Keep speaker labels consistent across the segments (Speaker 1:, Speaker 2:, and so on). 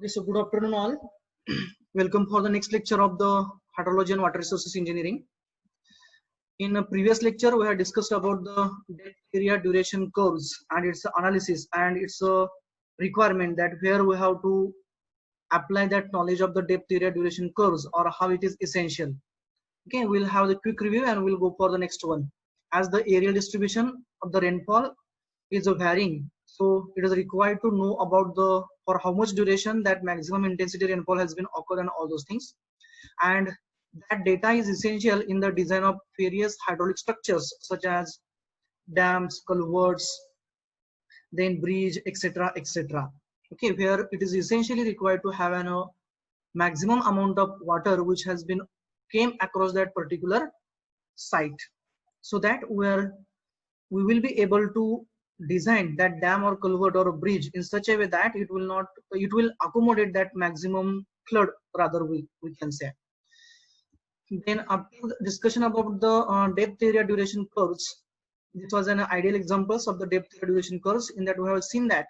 Speaker 1: Okay, so good afternoon all. Welcome for the next lecture of the hydrology and water resources engineering. In a previous lecture, we had discussed about the depth, area, duration curves and its analysis and its requirement that where we have to apply that knowledge of the depth, area, duration curves or how it is essential. Okay, we'll have the quick review and we'll go for the next one. As the areal distribution of the rainfall is varying, so it is required to know about the for how much duration that maximum intensity rainfall has been occurred and all those things, and that data is essential in the design of various hydraulic structures such as dams, culverts, then bridge, etc., etc. Okay, where it is essentially required to have an maximum amount of water which has been came across that particular site, so that we will be able to design that dam or culvert or a bridge in such a way that it will accommodate that maximum flood, rather we can say. Then after the discussion about the depth, area, duration curves, this was an ideal examples of the depth, area, duration curves. In that we have seen that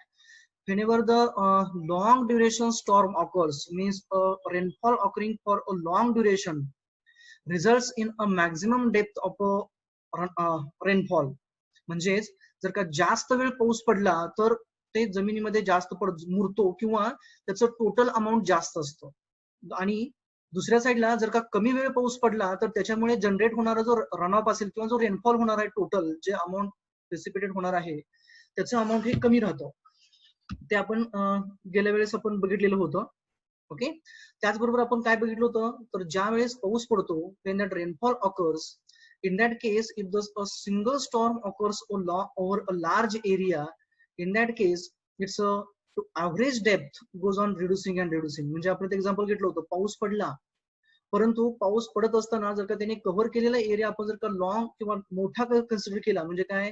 Speaker 1: whenever the long duration storm occurs, means rainfall occurring for a long duration results in a maximum depth of a rainfall. म्हणजेच जर का जास्त वेळ पाऊस पडला तर ते जमिनीमध्ये जास्त मुरतो किंवा त्याचं टोटल अमाऊंट जास्त असतं, आणि दुसऱ्या साईडला जर का कमी वेळ पाऊस पडला तर त्याच्यामुळे जनरेट होणारा जो रन ऑफ असेल किंवा जो रेनफॉल होणार आहे, टोटल जे अमाऊंट प्रेसिपिटेट होणार आहे त्याचं अमाऊंट हे कमी राहतं. ते आपण गेल्या वेळेस आपण बघितलेलं होतं. ओके, त्याचबरोबर आपण काय बघितलं होतं, तर ज्या वेळेस पाऊस पडतो when that rainfall occurs, in that case if a single storm occurs over a large area, in that case its average depth goes on reducing and reducing. म्हणजे आपण ते एक्झाम्पल घेतलं होतं, पाऊस पडला परंतु पाऊस पडत असताना जर का त्याने कव्हर केलेला एरिया आपण जर का लॉंग किंवा मोठा कन्सिडर केला, म्हणजे काय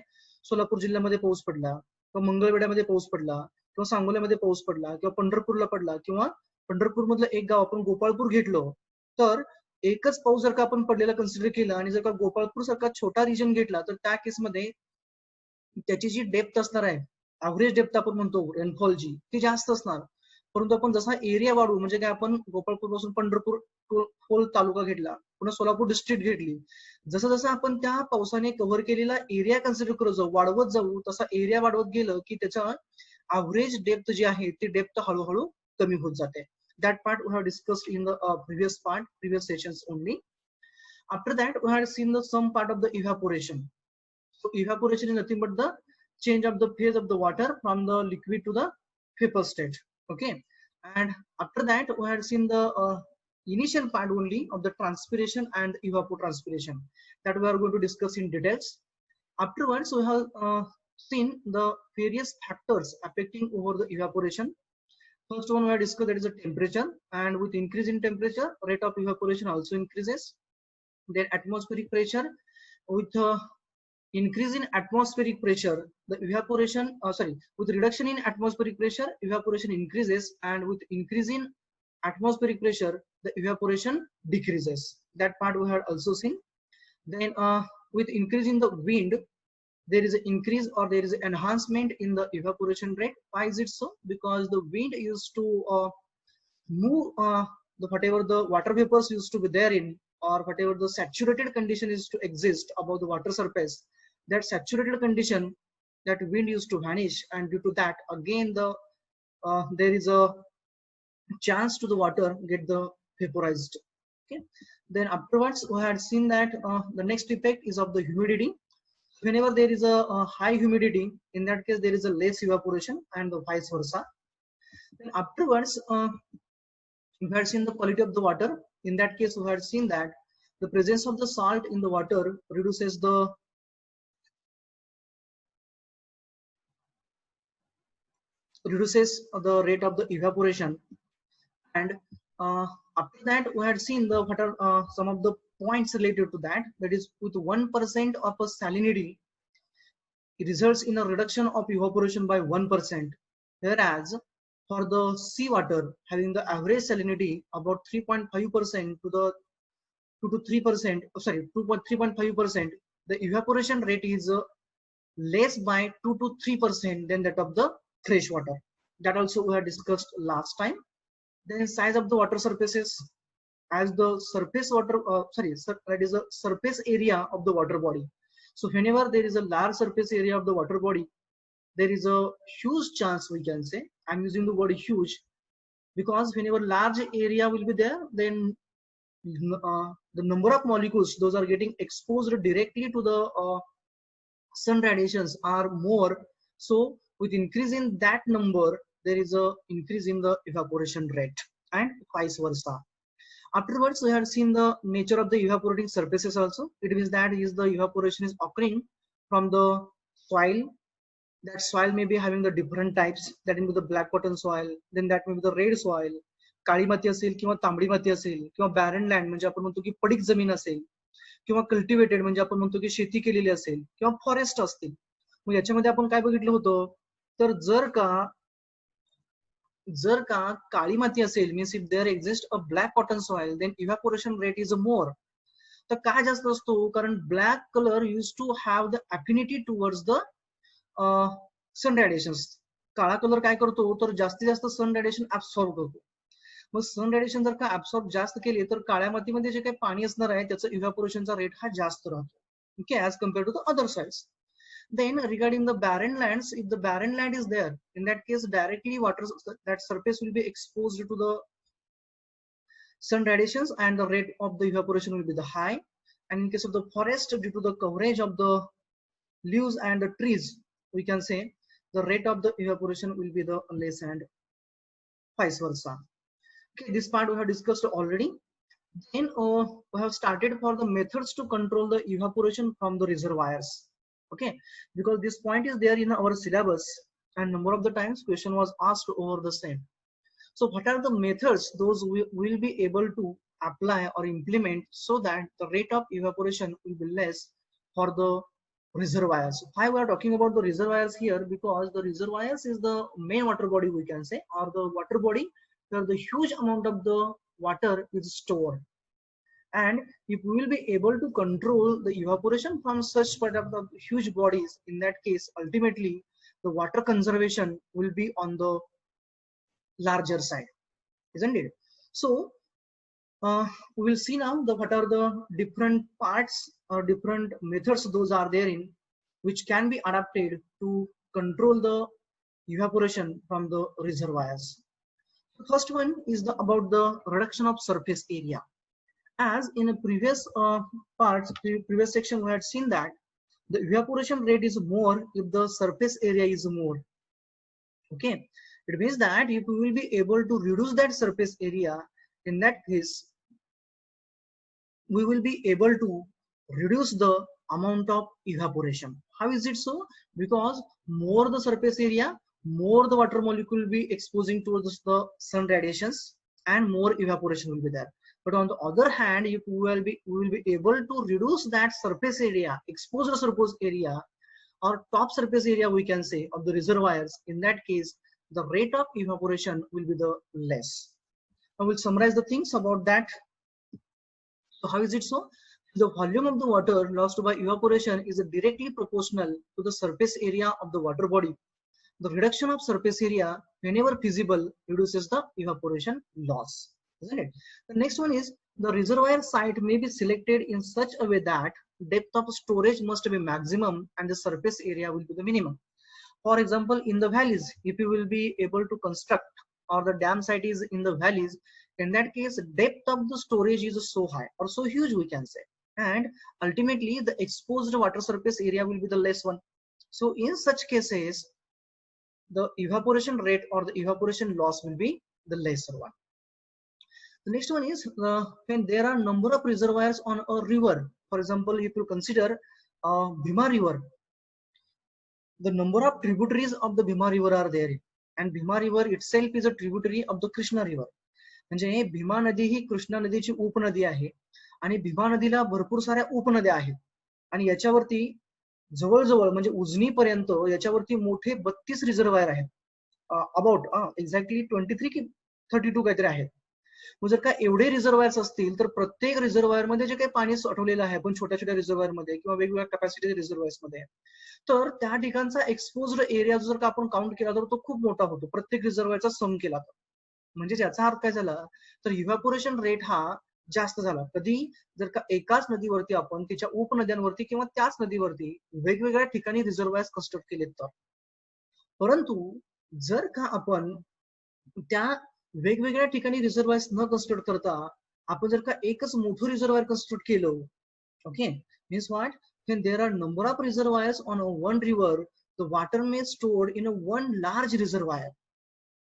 Speaker 1: सोलापूर जिल्ह्यामध्ये पाऊस पडला किंवा मंगळवेढ्यामध्ये पाऊस पडला किंवा सांगोल्यामध्ये पाऊस पडला किंवा पंढरपूरला पडला किंवा पंढरपूर मधलं एक गाव आपण गोपाळपूर घेतलं, तर एकच पाऊस जर का आपण पडलेला कन्सिडर केला आणि जर का गोपाळपूर सारखा छोटा रिजन घेतला तर त्या केसमध्ये त्याची जी डेप्थ असणार आहे, ऍव्हरेज डेप्थ आपण म्हणतो रेनफॉलची, ती जास्त असणार. परंतु आपण जसा एरिया वाढवू, म्हणजे काय आपण गोपाळपूर पासून पंढरपूर होल तालुका घेतला, पुन्हा सोलापूर डिस्ट्रिक्ट घेतली, जसं जसं आपण त्या पावसाने कव्हर केलेला एरिया कन्सिडर करत जाऊ, वाढवत जाऊ, तसा एरिया वाढवत गेलं की त्याचा ऍव्हरेज डेप्थ जी आहे ती डेप्थ हळूहळू कमी होत जाते. That part we have discussed in the previous sessions only. After that we had seen the some part of the evaporation. So evaporation is nothing but the change of the phase of the water from the liquid to the vapor state. Okay, and after that we had seen the initial part only of the transpiration and evapotranspiration that we are going to discuss in details. Afterwards we have seen the various factors affecting over the evaporation. First one we have discussed, that is the temperature, and with increase in temperature rate of evaporation also increases. Then atmospheric pressure, with increase in atmospheric pressure the evaporation with reduction in atmospheric pressure evaporation increases, and with increase in atmospheric pressure the evaporation decreases. That part we had also seen. Then with increase in the wind there is an increase or there is an enhancement in the evaporation rate. Why is it so? Because the wind used to move whatever the water vapors used to be therein, or whatever the saturated condition is to exist above the water surface, that saturated condition, that wind used to vanish, and due to that again there is a chance to the water get the vaporized. Okay, then afterwards we had seen that the next effect is of the humidity. Whenever there is a high humidity, in that case there is a less evaporation, and the vice versa. Then afterwards we had seen the quality of the water. In that case we had seen that the presence of the salt in the water reduces the rate of the evaporation. And after that we had seen the what are some of the points related to that, that is with 1% of a salinity it results in a reduction of evaporation by 1%, whereas for the seawater having the average salinity about 3.5% to the 2 to 3%, 3.5%, the evaporation rate is less by 2 to 3% than that of the fresh water. That also we have discussed last time. Then size of the water surfaces, as the surface water, that is the surface area of the water body. So whenever there is a large surface area of the water body, there is a huge chance, we can say, I'm using the word huge, because whenever large area will be there, then the number of molecules those are getting exposed directly to the sun radiations are more. So with increase in that number, there is a increase in the evaporation rate, and vice versa. Afterwards, we have seen the nature of the evaporating surfaces also. It means that is the evaporation is occurring from the soil. That soil may be having the different types, that may be the black cotton soil, then that may be the red soil, काळी माती असेल किंवा तांबडी माती असेल, किंवा baron land म्हणजे आपण म्हणतो की पडीक जमीन असेल, किंवा कल्टिवेटेड म्हणजे आपण म्हणतो की शेती केलेली असेल, किंवा फॉरेस्ट असतील. मग याच्यामध्ये आपण काय बघितलं होतं, तर जर का काळी माती असेल, means if there exist a black cotton soil, then evaporation rate is more. तर का जास्त असतो, कारण black colour use to have the affinity towards the sun radiations. काळा कलर काय करतो, तर जास्तीत जास्त सन रेडिएशन ऍब्सॉर्ब करतो. मग सन रेडिएशन जर का ऍब्सॉर्ब जास्त केले, तर काळ्या मातीमध्ये जे काही पाणी असणार आहे त्याचं इव्हॅपोरेशनचा रेट हा जास्त राहतो, okay, as compared to the other sides. Then regarding the barren lands, if the barren land is there, in that case directly water, that surface will be exposed to the sun radiations, and the rate of the evaporation will be the high. And in case of the forest, due to the coverage of the leaves and the trees, we can say the rate of the evaporation will be the less, and vice versa. Okay, this part we have discussed already. Then we have started for the methods to control the evaporation from the reservoirs. Okay, because this point is there in our syllabus, and number of the times question was asked over the same. So what are the methods those we will be able to apply or implement so that the rate of evaporation will be less for the reservoirs? Why we are talking about the reservoirs here? Because the reservoirs is the main water body, we can say, or the water body where the huge amount of the water is stored. And if we will be able to control the evaporation from such part of the huge bodies, in that case ultimately the water conservation will be on the larger side, isn't it? So we will see now what are the different parts or different methods those are there in which can be adapted to control the evaporation from the reservoirs. The first one is about the reduction of surface area. As in a previous previous section, we had seen that the evaporation rate is more if the surface area is more. Okay, it means that if we will be able to reduce that surface area, in that case we will be able to reduce the amount of evaporation. How is it so? Because more the surface area, more the water molecule will be exposing towards the sun radiations, and more evaporation will be there. But on the other hand, if we will be able to reduce that surface area, exposed surface area or top surface area, we can say, of the reservoirs, in that case the rate of evaporation will be the less. I will summarize the things about that. So how is it so? The volume of the water lost by evaporation is directly proportional to the surface area of the water body. The reduction of surface area, whenever feasible, reduces the evaporation loss, isn't it? The next one is the reservoir site may be selected in such a way that depth of storage must be maximum and the surface area will be the minimum. For example, in the valleys, if you will be able to construct, or the dam site is in the valleys, in that case depth of the storage is so high or so huge, we can say, and ultimately the exposed water surface area will be the less one. So in such cases the evaporation rate or the evaporation loss will be the lesser one. The next one is when there are number of reservoirs on a river. For example, if you consider Bhima river, the number of tributaries of the Bhima river are there, and Bhima river itself is a tributary of the Krishna river. म्हणजे भीमा नदी ही कृष्णा नदीची उपनदी आहे, आणि भीमा नदीला भरपूर साऱ्या उपनद्या आहेत, आणि याच्यावरती जवळजवळ म्हणजे उजनी पर्यंत याच्यावरती मोठे 32 रिझर्वायर आहेत. अबाउट एक्झॅक्टली 23 की 32 काहीतरी आहेत. मग जर का एवढे रिझर्वायर्स असतील तर प्रत्येक रिझर्वायर मध्ये जे काही पाणी साठवलेलं आहे पण छोट्या छोट्या रिझर्वायर मध्ये किंवा वेगवेगळ्या कॅपॅसिटी रिझर्वायर्स मध्ये, तर त्या ठिकाणचा एक्सपोज्ड एरिया जर का आपण काउंट केला तर तो खूप मोठा होतो प्रत्येक रिझर्वायरचा सम केला तर. म्हणजे याचा अर्थ काय झाला, तर इव्हॅपोरेशन रेट हा जास्त झाला कधी, जर का एकाच नदीवरती आपण तिच्या उपनद्यांवरती किंवा त्याच नदीवरती वेगवेगळ्या ठिकाणी रिझर्वायर्स कन्स्ट्रक्ट केलेत तर. परंतु जर का आपण त्या वेगवेगळ्या ठिकाणी रिझर्वायर्स न कन्स्ट्रक्ट करता आपण जर का एकच मोठं रिझर्वायर कन्स्ट्रक्ट केलं, okay, means what, when there are number of reservoirs on a one river, the water may stored in a one large reservoir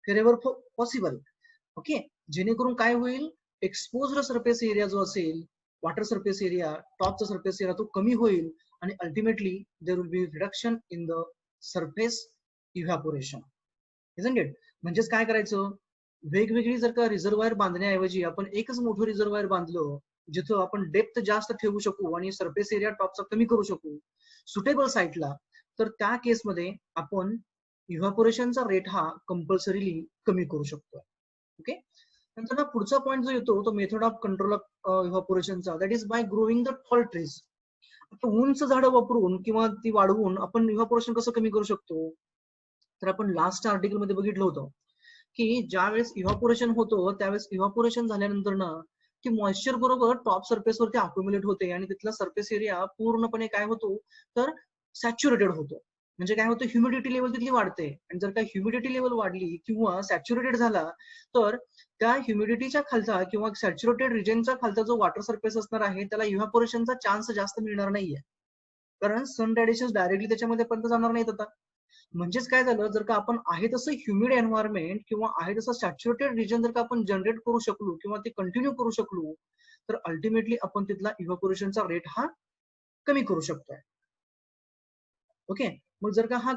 Speaker 1: wherever possible. Okay, जेणेकरून काय होईल, एक्सपोज्ड सरफेस एरिया जो असेल, वॉटर सरफेस एरिया, टॉपचा surface area तो कमी होईल आणि ultimately there will be reduction in the surface evaporation, isn't it. म्हणजेच काय करायचं, वेगवेगळी जर का रिझर्वायर बांधण्याऐवजी आपण एकच मोठं रिझर्वायर बांधलं जिथं आपण डेप्थ जास्त ठेवू शकू आणि सरफेस एरिया टॉपचा कमी करू शकू सुटेबल साईटला, तर त्या केसमध्ये आपण इव्हॅपोरेशनचा रेट हा कंपल्सरीली कमी करू शकतो. ओके, नंतर पुढचा पॉईंट जो येतो तो मेथड ऑफ कंट्रोल ऑफ इव्हॅपोरेशनचा, that is by growing the tall trees. आता उंच झाडं वापरून किंवा ती वाढवून आपण इव्हॅपोरेशन कसं कमी करू शकतो, तर आपण लास्ट आर्टिकल मध्ये बघितलं होतं की ज्यावेळेस इव्हॅपोरेशन होतो त्यावेळेस इव्हॅपोरेशन झाल्यानंतर ना की मॉइश्चर बरोबर टॉप सरफेस वरती अक्युम्युलेट होते आणि तिथला सरफेस एरिया पूर्णपणे काय होतो, तर सॅच्युरेटेड होतो. म्हणजे काय होतं, ह्युमिडिटी लेवल तिथली वाढते आणि जर का ह्युमिडिटी लेवल वाढली किंवा सॅच्युरेटेड झाला तर त्या ह्युमिडिटीच्या खालचा किंवा सॅच्युरेटेड रिजनच्या खालचा जो वॉटर सरफेस असणार आहे त्याला इव्हॅपोरेशनचा चान्स जास्त मिळणार नाहीये, कारण सन रेडिएशन डायरेक्टली त्याच्यामध्ये पर्यंत जाणार नाहीत आता. म्हणजेच काय झालं, जर का आपण आहे तसं ह्युमिड एन्व्हायरमेंट किंवा आहे तसं सॅच्युरेटेड रिजन जर का आपण जनरेट करू शकलो किंवा ते कंटिन्यू करू शकलो तर अल्टिमेटली आपण तिथला इव्हॅपोरेशनचा रेट हा कमी करू शकतोय. ओके, मग जर का हा,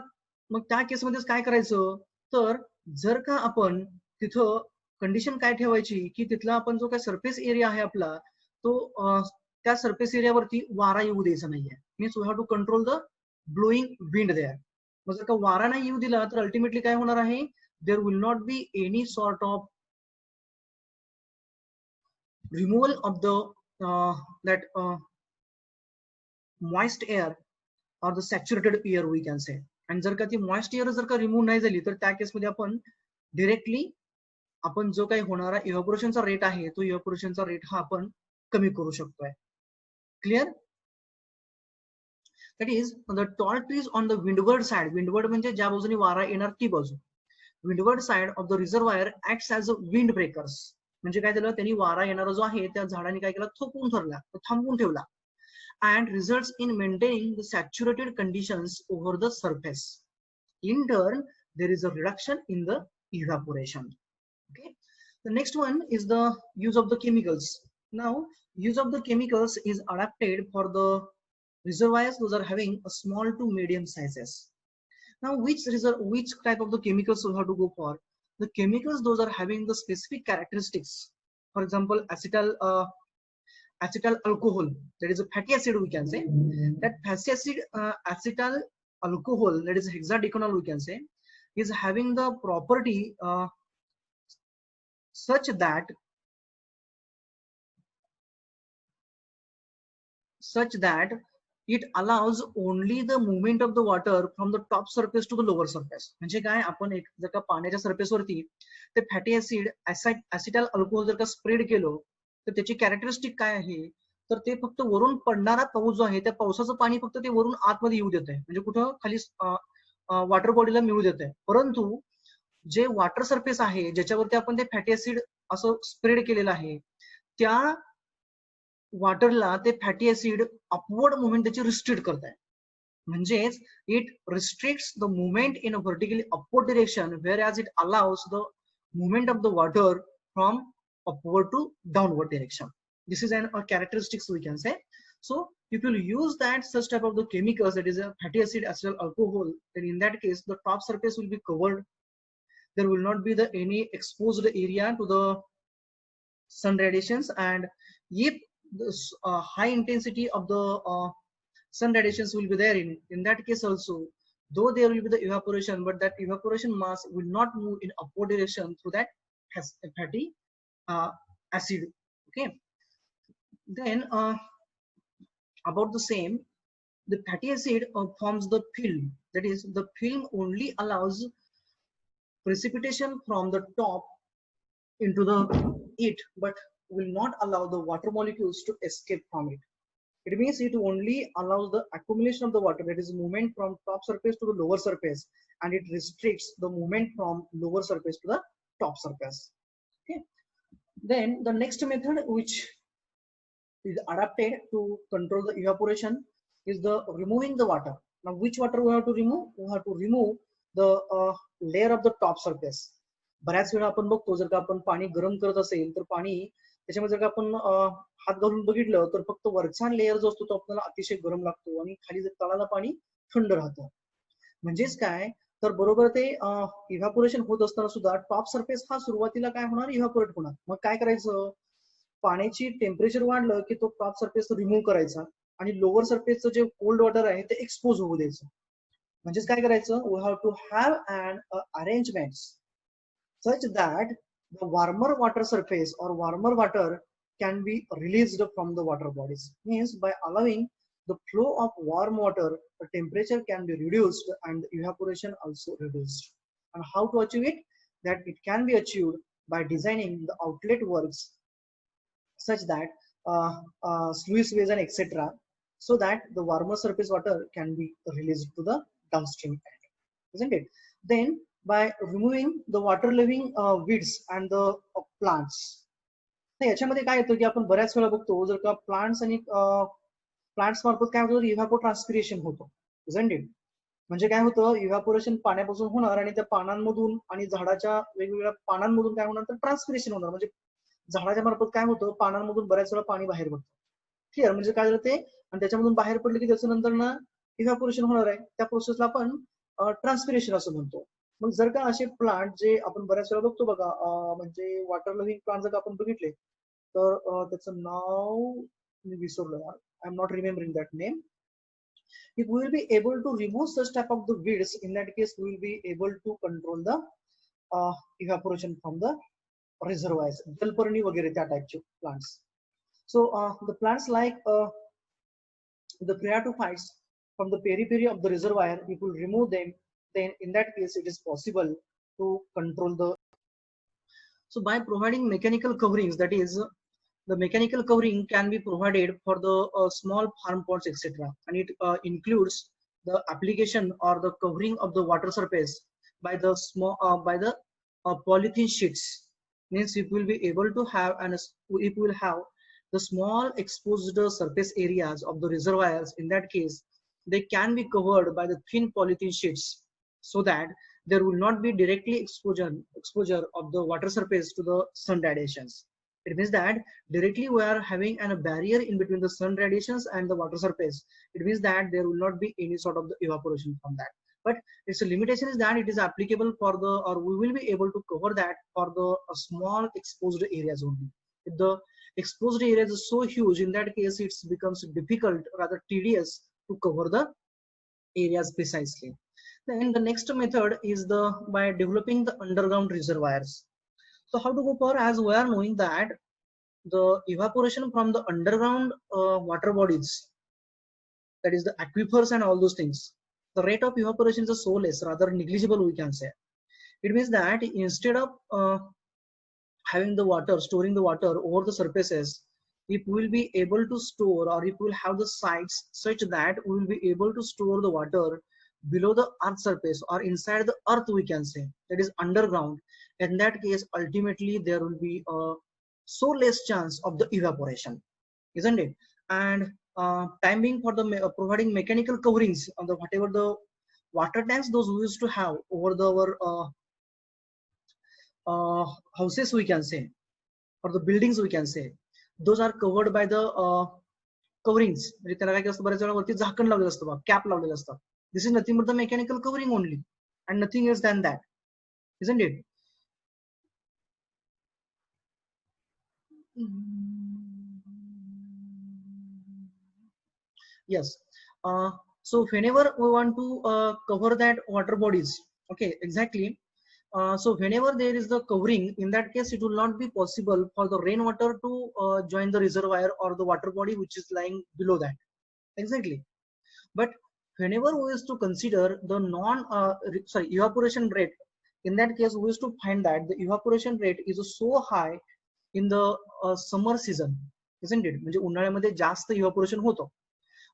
Speaker 1: मग त्या केसमध्येच काय करायचं, तर जर का आपण तिथं कंडिशन काय ठेवायची की तिथला आपण जो काय सरफेस एरिया आहे आपला तो त्या सरफेस एरियावरती वारा येऊ द्यायचा नाहीये, means we have to control the blowing wind there. मग जर का वारा नाही येऊ दिला तर अल्टिमेटली काय होणार आहे, there will not be any sort of removal of the that moist air or the saturated air we can say. आणि जर का ती मॉइस्ट एअर जर का रिमूव्ह नाही झाली तर त्या केसमध्ये आपण डिरेक्टली आपण जो काही होणारा इव्हॅपोरेशनचा रेट आहे तो इव्हॅपोरेशनचा रेट हा आपण कमी करू शकतोय. Clear? That is the tall trees on the windward side. Windward म्हणजे ज्या बाजूने वारा येणार ती बाजू. Windward side of the reservoir acts as a wind breakers. म्हणजे काय झालं, त्यांनी वारा येणारा जो आहे त्या झाडाने काय केला, थोपवून ठरला, थांबवून ठेवला. And results in maintaining the saturated conditions over the surface. In turn, there is a reduction in the evaporation. Okay. The next one is the use of the chemicals. Now, use of the chemicals is adapted for the reservoirs those are having a small to medium sizes. Now, which type of the chemicals we have to go for? The chemicals those are having the specific characteristics. For example, acetal alcohol, that is a fatty acid we can say, that fatty acid acetal alcohol, that is hexadecanol we can say, is having the property such that it allows only the movement of the water from the top surface to the lower surface. म्हणजे काय, आपण एक जर का पाण्याच्या सरफेसवरती ते fatty acid ऍसिटल alcohol जर का स्प्रेड केलं तर त्याची कॅरेक्टरिस्टिक काय आहे, तर ते फक्त वरून पडणारा पाऊस जो आहे त्या पावसाचं पाणी फक्त ते वरून आतमध्ये येऊ देत आहे, म्हणजे कुठं खाली वॉटर बॉडीला मिळू देत आहे. परंतु जे वॉटर सरफेस आहे ज्याच्यावरती आपण ते फॅटी ऍसिड असं स्प्रेड केलेलं आहे त्या वॉटरला ते फॅटी ऍसिड अपवर्ड मुवमेंट त्याची रिस्ट्रिक्ट करत आहे. म्हणजेच it restricts the movement in a vertically upward direction wear as it allows the movement of the water from upward to downward direction. This is a characteristics we can say. So if you use that such type of the chemicals, that is a fatty acid acetal alcohol, then in that case the top surface will be covered. There will not be the any exposed area to the sun radiations, and if the high intensity of the sun radiations will be there in that case also, though there will be the evaporation, but that evaporation mass will not move in upward direction through that fatty acid. Okay, then about the same, the fatty acid forms the film. That is, the film only allows precipitation from the top into the it, but will not allow the water molecules to escape from it. It means it only allows the accumulation of the water, that is movement from top surface to the lower surface, and it restricts the movement from lower surface to the top surface. Okay. Then the next method which is adapted to control the evaporation is the removing the water. Now which water we have to remove? We have to remove the layer of the top surface. बऱ्याच वेळा आपण बघतो जर का आपण पाणी गरम करत असेल तर पाणी त्याच्यामध्ये जर का आपण हात घालून बघितलं तर फक्त वरचा लेअर जो असतो तो आपल्याला अतिशय गरम लागतो आणि खाली जर तळाला पाणी थंड राहतं. म्हणजेच काय तर बरोबर ते इव्हॅपोरेशन होत असताना सुद्धा टॉप सरफेस हा सुरुवातीला काय होणार इव्हॅपोरेट होणार. मग काय करायचं पाण्याची टेम्परेचर वाढलं की तो टॉप सरफेस रिमूव्ह करायचा आणि लोअर सरफेसचं जे कोल्ड वॉटर आहे ते एक्सपोज होऊ द्यायचं. म्हणजेच काय करायचं we have to have an arrangement such that the warmer water surface or warmer water can be released from the water bodies. Means by allowing the flow of warm water, the temperature can be reduced and the evaporation also reduced. And how to achieve it? That it can be achieved by designing the outlet works such that sluice ways and etc. so that the warmer surface water can be released to the downstream end, isn't it? Then by removing the water living weeds and the plants. याच्यामध्ये काय येतं की आपण बऱ्याच वेळा बघतो जर का प्लांट्स आणि प्लांट्स मार्फत काय होतं इव्हॅपोट्रान्सपिरेशन होतं, isn't it? म्हणजे काय होतं इव्हॅपोरेशन पाण्यापासून होणार आणि त्या पानांमधून आणि झाडाच्या वेगवेगळ्या पानांमधून काय होणार तर ट्रान्सपिरेशन होणार. म्हणजे झाडाच्या मार्फत काय होतं पानांमधून बऱ्याच वेळा पाणी बाहेर पडतं. क्लिअर? म्हणजे काय झालं ते आणि त्याच्यामधून बाहेर पडलं की त्याच्या नंतर ना इव्हॅपोरेशन होणार आहे. त्या प्रोसेसला आपण ट्रान्सपिरेशन असं म्हणतो. मग जर का असे प्लांट जे आपण बऱ्याच वेळा बघतो बघा म्हणजे वॉटर लिव्हिंग प्लांट जर का आपण बघितले तर त्याचं नाव मी विसरलो, I am not remembering that name. If we will be able to remove such type of the weeds, in that case we will be able to control the evaporation from the reservoirs, jalparni वगैरे त्या टाइपचे plants. So the plants like the Phreatophytes from the periphery of the reservoir, if we remove them, then in that case it is possible to control the. So by providing mechanical coverings, that is the mechanical covering can be provided for the small farm pots etc, and it includes the application or the covering of the water surface by the small polythene sheets. Means if we will be able to have and if we will have the small exposed surface areas of the reservoirs, in that case they can be covered by the thin polythene sheets so that there will not be directly exposure of the water surface to the sun radiations. It means that directly we are having a barrier in between the sun radiations and the water surface. It means that there will not be any sort of the evaporation from that. But its limitation is that it is applicable for the, or we will be able to cover that for the small exposed areas only. If the exposed areas is so huge, in that case it becomes difficult, rather tedious to cover the areas precisely. Then the next method is by developing the underground reservoirs. So how to go for, as we are knowing that the evaporation from the underground water bodies, that is the aquifers and all those things, the rate of evaporation is so less, rather negligible we can say. It means that instead of having the water, storing the water over the surfaces, if we will be able to store, or if we will have the sites such that we will be able to store the water below the earth surface or inside the earth we can say, that is underground, in that case ultimately there will be so less chance of the evaporation, isn't it? And timing for the providing mechanical coverings on the whatever the water tanks those we used to have over our houses we can say, or the buildings we can say, those are covered by the coverings. म्हणजे त्याला काय असतं बऱ्याच वेळा वरती झाकण लावलेलं असतं बघा, कॅप लावलेलं असतं. This is nothing but the mechanical covering only and nothing else than that, isn't it? Yes. So whenever we want to cover that water bodies, okay, exactly. So whenever there is the covering, in that case it will not be possible for the rainwater to join the reservoir or the water body which is lying below that, exactly. But whenever we is to consider the evaporation rate, In that case, we used to find that the evaporation rate is so high in the summer season, isn't it? म्हणजे उन्हाळ्यामध्ये जास्त evaporation होतं.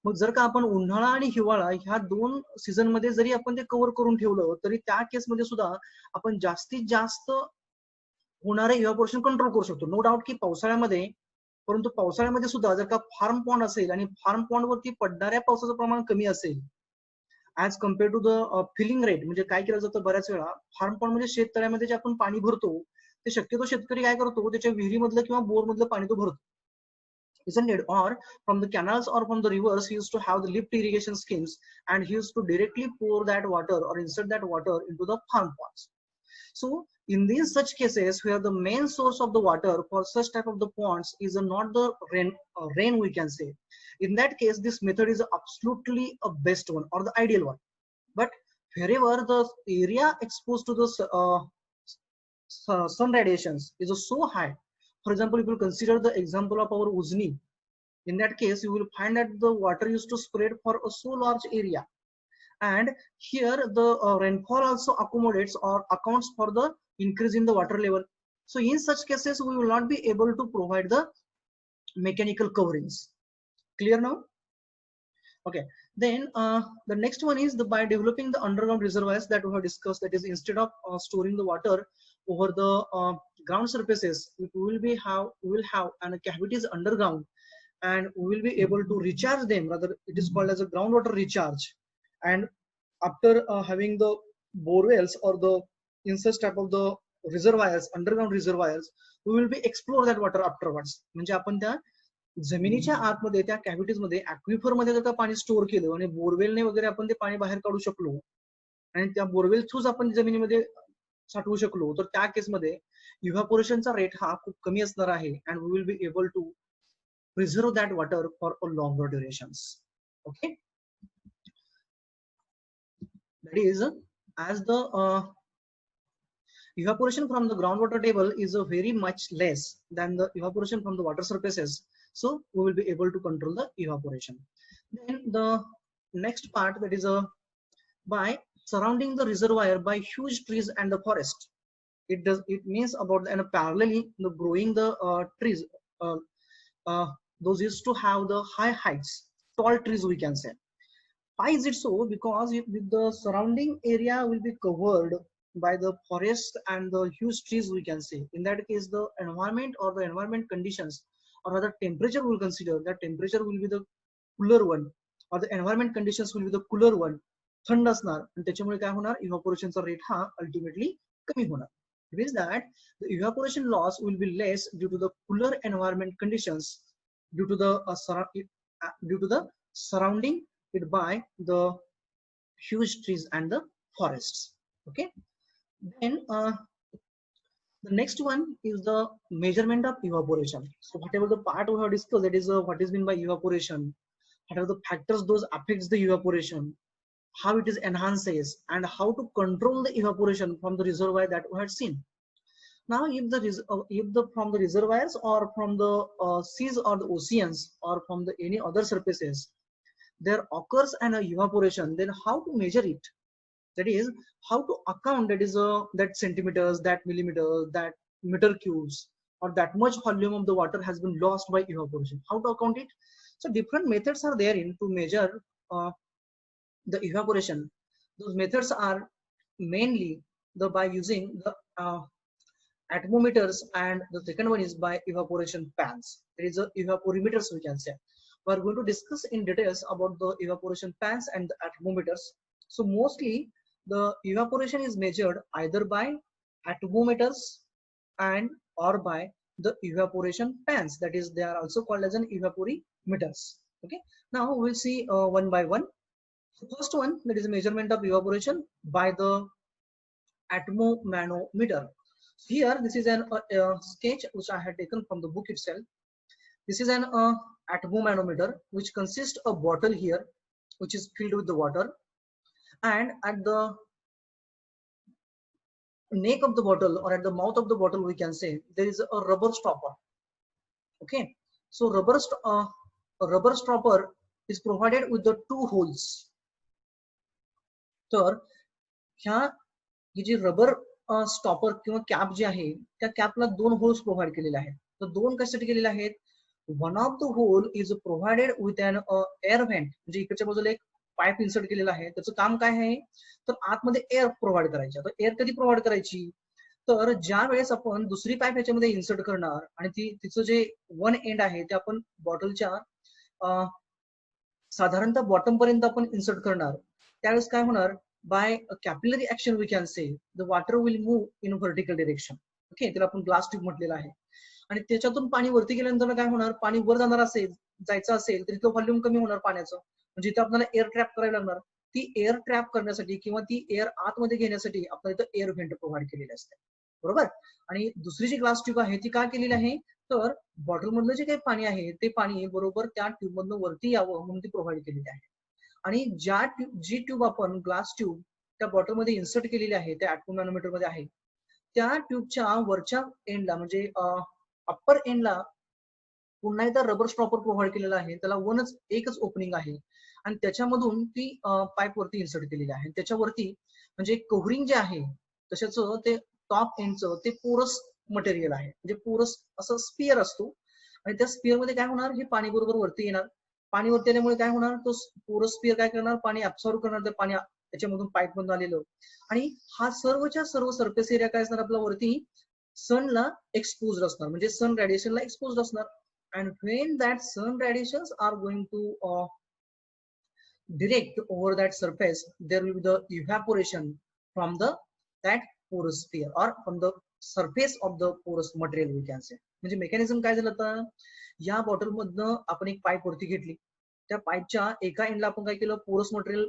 Speaker 1: मग जर का आपण उन्हाळा आणि हिवाळा ह्या दोन सीझन मध्ये जरी आपण ते कव्हर करून ठेवलं तरी त्या केसमध्ये सुद्धा आपण जास्तीत जास्त होणारे इव्हॅपोरेशन कंट्रोल करू शकतो. नो डाऊट की पावसाळ्यामध्ये, परंतु पावसाळ्यामध्ये सुद्धा जर का फार्म पॉन्ड असेल आणि फार्म पॉन्ड वरती पडणाऱ्या पावसाचं प्रमाण कमी असेल as compare to the filling rate, म्हणजे काय केलं जातं बऱ्याच वेळा फार्म पॉन्ड म्हणजे शेततळ्यामध्ये जे आपण पाणी भरतो ते शक्यतो शेतकरी काय करतो त्याच्या विहिरीमधलं किंवा बोरमधलं पाणी तो भरतो, isn't it? Or from the canals or from the rivers, he used to have the lift irrigation schemes and he used to directly pour that water or insert that water into the farm ponds. So in these such cases where the main source of the water for such type of the ponds is not the rain we can say, in that case this method is absolutely a best one or the ideal one. But wherever the area exposed to the sun radiations is so high, for example, if you consider the example of our Ujni, in that case you will find that the water used to spread for a so large area, and here the rainfall also accommodates or accounts for the increase in the water level. So in such cases we will not be able to provide the mechanical coverings. Clear now? Okay, then the next one is by developing the underground reservoirs that we have discussed, that is instead of storing the water over the ground surfaces, we will have and cavities underground, and we will be able to recharge them. Rather, it is called as a groundwater recharge. And after having the borewells or the in such type of the reservoirs, underground reservoirs, we will be explore that water afterwards. म्हणजे आपण त्या जमिनीच्या आतमध्ये त्या cavities मध्ये ऍक्विफर मध्ये जर का पाणी स्टोअर केलं आणि बोरवेलने वगैरे आपण ते पाणी बाहेर काढू शकलो आणि त्या बोरवेल थ्रूच आपण जमिनीमध्ये साठवू शकलो तर त्या केसमध्ये इव्हॅपोरेशनचा रेट हा खूप कमी असणार आहे and we will be able to preserve that water for a longer durations. Okay, that is as the evaporation from the groundwater table is very much less than the evaporation from the water surfaces, so we will be able to control the evaporation. Then the next part, that is by surrounding the reservoir by huge trees and the forest. It means about and parallelly the growing the trees, those used to have the high heights, tall trees we can say. Why is it so? Because with the surrounding area will be covered by the forest and the huge trees we can say. In that case the environment or the environment conditions or rather temperature will consider that temperature will be the cooler one or the environment conditions will be the cooler one, थंड असणार आणि त्याच्यामुळे काय होणार, इव्हॅपोरेशनचा rate हा ultimately कमी होणार. It means that the evaporation loss will be less due to the cooler environment conditions due to the surrounding it by the huge trees and the forests. Okay, then the next one is the measurement of evaporation. So whatever the part we have discussed, that is what is meant by evaporation, what are the factors those affects the evaporation, how it is enhances, and how to control the evaporation from the reservoir that we had seen. Now if from the reservoirs or from the seas or the oceans or from the any other surfaces there occurs an evaporation, then how to measure it, that is how to account, that is that centimeters, that millimeters, that meter cubes, or that much volume of the water has been lost by evaporation, how to account it. So different methods are there in to measure the evaporation. Those methods are mainly by using the atmometers, and the second one is by evaporation pans. There is a evaporimeters we can say. We are going to discuss in details about the evaporation pans and the atmometers. So mostly the evaporation is measured either by atmometers and or by the evaporation pans, that is they are also called as an evaporimeters. Okay, now we'll see one by one. The first one, that is measurement of evaporation by the atmomanometer. Here this is an sketch which I had taken from the book itself. This is an atmomanometer which consists of a bottle here which is filled with the water, and at the neck of the bottle or at the mouth of the bottle we can say there is a rubber stopper. Okay, so rubber stopper is provided with the two holes. तर ह्या ही जी rubber stopper किंवा cap जे आहे त्या कॅपला 2 holes provide केलेले आहेत. तर 2 कशासाठी केलेले आहेत? One of the hole is provided with an air vent, म्हणजे इकडच्या बाजूला एक पाईप इन्सर्ट केलेला आहे. त्याचं काम काय आहे? तर आतमध्ये एअर प्रोव्हाइड करायची. तर एअर कधी प्रोव्हाइड करायची? तर ज्या वेळेस आपण दुसरी पाईप ह्याच्यामध्ये इन्सर्ट करणार आणि तिचं जे वन एंड आहे ते आपण बॉटलच्या साधारणतः बॉटम पर्यंत आपण इन्सर्ट करणार, त्यावेळेस काय होणार? By capillary action we can say the water will move in vertical direction. Okay, त्याला आपण ग्लास ट्यूब म्हटलेलं आहे. आणि त्याच्यातून पाणी वरती गेल्यानंतर काय होणार? पाणी वर जाणार असेल, जायचं असेल तर तिथं व्हॉल्यूम कमी होणार पाण्याचं, म्हणजे इथं आपल्याला एअर ट्रॅप करायला लागणार. ती एअर ट्रॅप करण्यासाठी किंवा ती एअर आतमध्ये घेण्यासाठी आपल्याला इथं एअर व्हेंट प्रोव्हाइड केलेले असते, बरोबर. आणि दुसरी जी ग्लास ट्यूब आहे ती काय केलेली आहे? तर बॉटल मधलं जे काही पाणी आहे ते पाणी बरोबर त्या ट्यूब मधनं वरती यावं म्हणून ती प्रोव्हाइड केलेली आहे. आणि जी ट्यूब आपण ग्लास ट्यूब त्या बॉटलमध्ये इन्सर्ट केलेली आहे त्या 8 नॅनोमीटर मध्ये आहे, त्या ट्यूबच्या वरच्या एंडला म्हणजे अप्पर एंडला पुन्हा एकदा रबर स्टॉपर प्रोव्हाइड केलेला आहे. त्याला एकच ओपनिंग आहे आणि त्याच्यामधून ती पाईप वरती इन्सर्ट केलेली आहे. त्याच्यावरती म्हणजे कव्हरिंग जे आहे तशाच ते टॉप एंडचं ते पोरस मटेरियल आहे, म्हणजे पोरस असं स्पियर असतो. आणि त्या स्पियर मध्ये काय होणार? हे पाणी बरोबर वरती येणार. पाणी वरती आल्यामुळे काय होणार? तो पोरस स्पियर काय करणार? पाणी ऍब्सॉर्ब करणार ते पाणी त्याच्यामधून पाईप मधून आलेलं. आणि हा सर्वच्या सर्व सरफेस एरिया काय असणार आपला? वरती सनला एक्सपोज असणार, म्हणजे सन रेडिएशनला एक्सपोज असणार. And when that sun radiations are going to direct over that surface, there will be the evaporation from that porous sphere or from the surface of the porous material we can say. म्हणजे mechanism काय झालं? आता या bottle मधनं आपण एक pipe वरती घेतली, त्या पाईपच्या एका एंडला आपण काय केलं? पोरस मटेरियल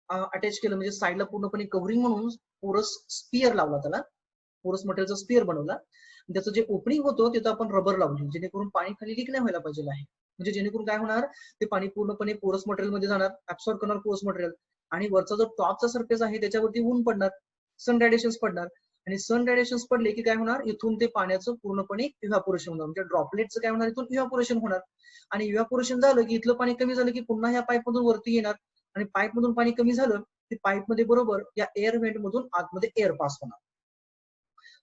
Speaker 1: अटॅच केलं, म्हणजे साईडला पूर्णपणे कव्हरिंग म्हणून पोरस स्पियर लावला, त्याला पोरस मटेरियलचा स्पियर बनवला. त्याचं जे ओपनिंग होतं तिथं आपण रबर लावली, जेणेकरून पाणी खाली लीक नाही व्हायला पाहिजे आहे. म्हणजे जेणेकरून काय होणार? ते पाणी पूर्णपणे पोरस मटेरियल मध्ये जाणार, ऍब्सॉर्ब करणार पोरस मटेरियल. आणि वरचा जो टॉपचा सरफेस आहे त्याच्यावरती ऊन पडणार, सन रेडिएशन्स पडणार. आणि सन रेडिएशन्स पडले की काय होणार? इथून ते पाण्याचं पूर्णपणे इव्हॅपोरेशन होणार, म्हणजे ड्रॉपलेटचं काय होणार? इथून इव्हॅपोरेशन होणार. आणि इव्हॅपोरेशन झालं की इथलं पाणी कमी झालं की पुन्हा ह्या पाईप मधून वरती येणार. आणि पाईप मधून पाणी कमी झालं की पाईप मध्ये बरोबर या एअर व्हेंट मधून आतमध्ये एअर पास होणार.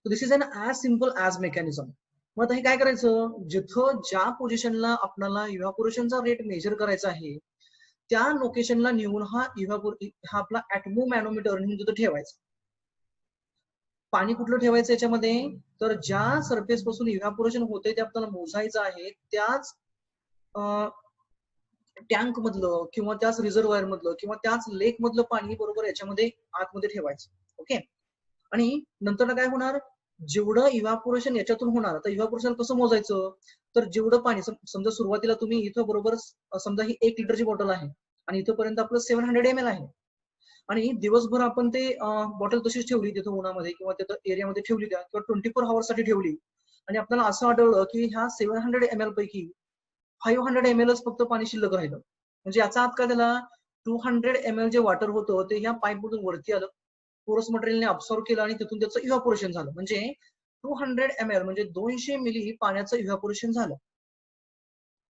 Speaker 1: This is an as simple as mechanism. मग आता हे काय करायचं? जिथं ज्या पोझिशनला आपल्याला इव्हॅपोरेशनचा रेट मेजर करायचा आहे त्या लोकेशनला नेऊन हा आपला ऍटमो मॅनोमीटर नेऊन तिथं ठेवायचा. पाणी कुठलं ठेवायचं याच्यामध्ये? तर ज्या सरफेस पासून इव्हॅपोरेशन होते ते आपल्याला मोजायचं आहे, त्याच टँक मधलं किंवा त्याच रिझर्वायर मधलं किंवा त्याच लेक मधलं पाणी बरोबर याच्यामध्ये आतमध्ये ठेवायचं. ओके. आणि नंतर काय होणार? जेवढं इव्हॅपोरेशन याच्यातून होणार, आता इव्हॅपोरेशन कसं मोजायचं? तर जेवढं पाणी समजा सुरुवातीला तुम्ही इथं बरोबर समजा ही 1 लिटरची बॉटल आहे आणि इथंपर्यंत आपलं 700 ml आहे. आणि दिवसभर आपण ते बॉटल तशीच ठेवली तिथं उन्हामध्ये किंवा तिथं एरियामध्ये ठेवली त्या किंवा 24 hours साठी ठेवली आणि आपल्याला असं आढळलं की ह्या 700 ml पैकी 500 ml फक्त पाणी शिल्लक राहिलं. म्हणजे याचा अर्थ काय झाला? 200 ml जे वॉटर होतं ते ह्या पाईप मधून वरती आलं, पोरस मटेरियलने अब्सॉर्ब केलं आणि तिथून त्याचं इव्हॅपोरेशन झालं. म्हणजे 200 ml म्हणजे 200 मिली पाण्याचं इव्हॅपोरेशन झालं.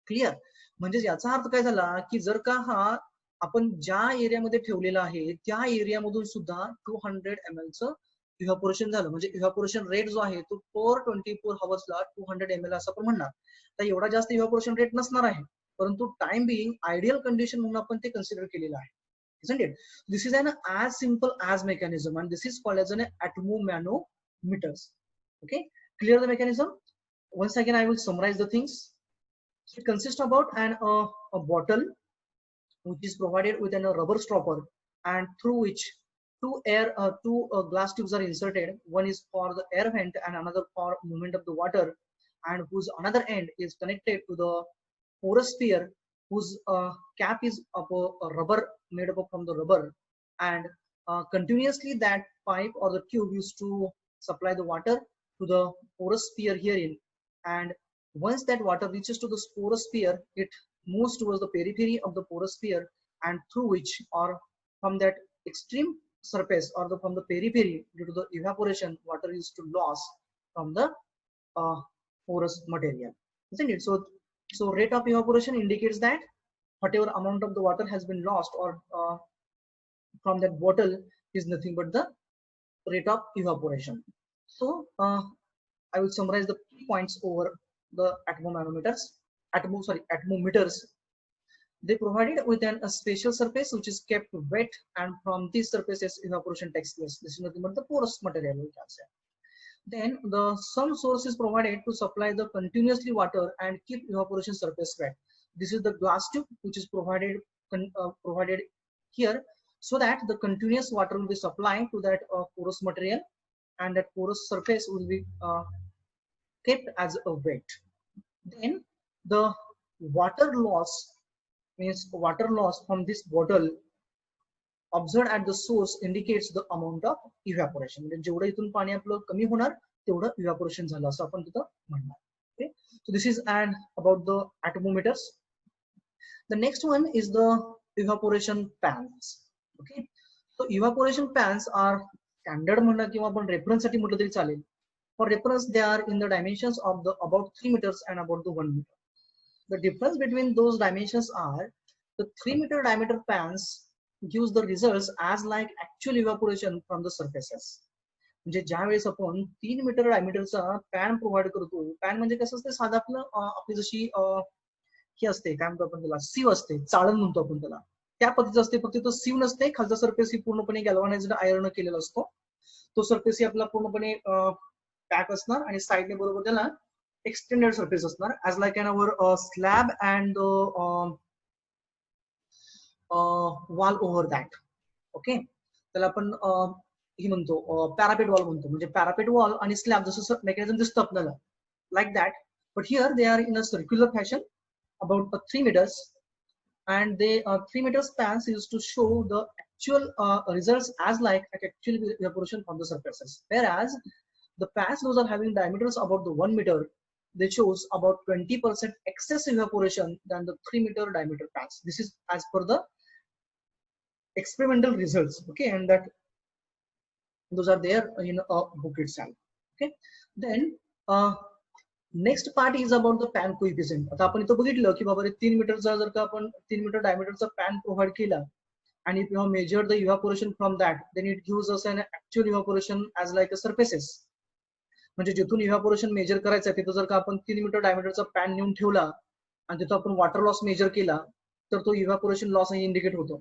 Speaker 1: क्लिअर? म्हणजे याचा अर्थ काय झाला की जर का हा आपण ज्या एरियामध्ये ठेवलेला आहे त्या एरियामधून सुद्धा 200 ml चं इव्हॅपोरेशन झालं. म्हणजे इव्हॅपोरेशन रेट जो आहे तो पर 24 hours 200 ml असं आपण म्हणणार. तर एवढा जास्त इव्हॅपोरेशन रेट नसणार आहे, परंतु टाइम बिंग आयडियल कंडिशन म्हणून आपण ते कन्सिडर केलेलं आहे. Isn't it? This is an as simple as mechanism and this is called as an atmomanometers. Okay, clear the mechanism? Once again I will summarize the things. It consists about a bottle which is provided with a rubber stopper and through which two glass tubes are inserted. One is for the air vent and another for movement of the water, and whose another end is connected to the porous sphere whose cap is of a rubber made up from the rubber, and continuously that pipe or the tube used to supply the water to the porous sphere herein, and once that water reaches to the porous sphere it moves towards the periphery of the porous sphere, and through which or from that extreme surface or from the periphery due to the evaporation water is to loss from the porous material, isn't it? So rate of evaporation indicates that whatever amount of the water has been lost or from that bottle is nothing but the rate of evaporation. So I will summarize the key points over the atmometers. They provided with a special surface which is kept wet, and from this surfaces evaporation takes place. This is nothing but the porous material, we can say. Then some source is provided to supply the continuously water and keep evaporation surface wet. This is the glass tube which is provided here, so that the continuous water will be supplied to that porous material, and that porous surface will be kept as a wet. Then the water loss, means water loss from this bottle observed at the source, indicates the amount of evaporation. म्हणजे जेवढं इथून पाणी आपलं कमी होणार तेवढं evaporation झालं असं आपण तिथं म्हणणार. Okay, so this is about the atmometers. The next one is the evaporation pans. Okay, so evaporation pans are standard म्हणलं किंवा आपण reference साठी म्हटलं तरी चालेल. For reference, they are in the dimensions of the about 3 meters and about the 1 meter. The difference between those dimensions are the 3-meter diameter pans gives the results as like actual evaporation from the surfaces. म्हणजे ज्या वेळेस आपण 3 metre डायमीटरचा pan provide करतो, pan म्हणजे कसं असते, साधा आपली जशी ही असते, काय म्हणतो आपण त्याला, सीव असते, चाळण म्हणतो आपण त्याला, त्या पद्धतीचं असते. फक्त तो सीव नसते, खालचा सरफेस ही पूर्णपणे गॅल्व्हनाइज्ड आयर्न केलेला असतो. तो सरफेस ही आपला पूर्णपणे पॅक असणार आणि साइडने बरोबर त्याला एक्सटेंडेड सरफेस असणार, as like an our slab and wall over that. Okay, त्याला आपण ही म्हणतो पॅरापेट वॉल म्हणतो. म्हणजे पॅरापेट वॉल आणि स्लॅब जसं मेकॅनिझम दिसतं आपल्याला, like that. But here they are in a circular fashion about 3 meters, and they 3 meters spans used to show the actual results as like actual evaporation from the surfaces. Whereas the pans those are having diameters about the 1 meter, they shows about 20% excess evaporation than the 3 meter diameter pans. This is as per the experimental results. Okay, and that those are there in a book itself. Okay, then next part is about the pan coefficient. आता आपण इथं बघितलं की बाबा 3 मीटरचा जर का आपण 3 metre डायमीटरचा pan provide केला आणि if you have measured the evaporation from that, then it gives us an actual evaporation as like a surfaces. म्हणजे जिथून इव्हॅपोरेशन मेजर करायचं आहे तिथं जर का आपण 3 मीटर डायमीटरचा पॅन नेऊन ठेवला आणि तिथं आपण वॉटर लॉस मेजर केला तर तो इव्हॅपोरेशन लॉस इंडिकेट होतो.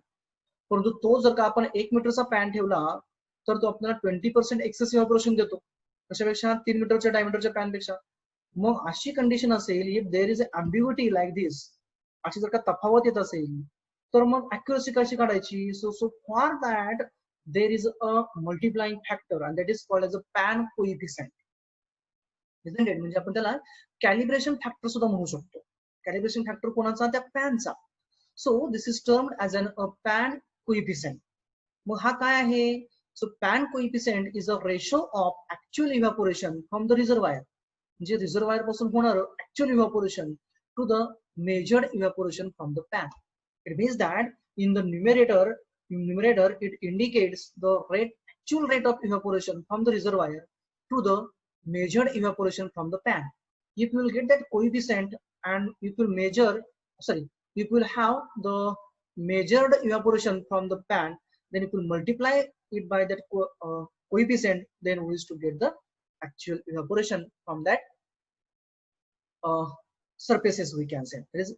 Speaker 1: परंतु तो जर का आपण 1 मीटरचा पॅन ठेवला तर तो आपल्याला 20% एक्सेस इव्हॅपोरेशन देतो, कशापेक्षा, 3 मीटरच्या डायमीटरच्या पॅन पेक्षा. मग अशी कंडिशन असेल, if there is ambiguity like this, अशी जर का तफावत येत असेल तर मग अॅक्युरसी कशी काढायची. So for that there is a multiplying factor and that is called as a pan coefficient. म्हणजे आपण त्याला कॅलिब्रेशन फॅक्टर सुद्धा म्हणू शकतो. कॅलिब्रेशन फॅक्टर कोणाचा, त्या पॅनचा. So this is termed as an pan coefficient. मग हा काय आहे, so pan coefficient is a ratio of actual evaporation from the reservoir, म्हणजे रिझर्वायर पासून होणार actual evaporation to the measured evaporation from the pan. It means that in the numerator it indicates the actual rate of evaporation from the reservoir to the measured evaporation from the pan. If you will get that coefficient and if you will have the measured evaporation from the pan, then if you multiply it by that coefficient, then we used to get the actual evaporation from that surfaces, we can say. It is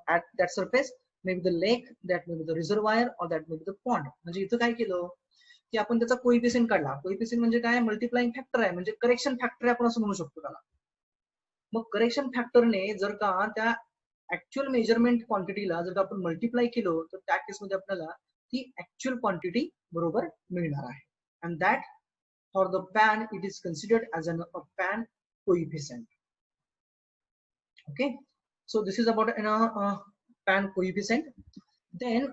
Speaker 1: at that surface, maybe the lake, that may be the reservoir, or that may be the pond. म्हणजे इथं काय केलं की आपण त्याचा coefficient काढला. Coefficient म्हणजे काय, मल्टिप्लाइंग फॅक्टर आहे, म्हणजे करेक्शन फॅक्टर आपण असं म्हणू शकतो त्याला. मग करेक्शन फॅक्टरने जर का त्या ऍक्च्युअल मेजरमेंट क्वांटिटीला जर का आपण मल्टिप्लाय केलो तर त्या केसमध्ये आपल्याला ती ऍक्च्युअल क्वांटिटी बरोबर मिळणार आहे. And that for the pan it is considered as a pan coefficient. Okay, so this is about pan coefficient. Then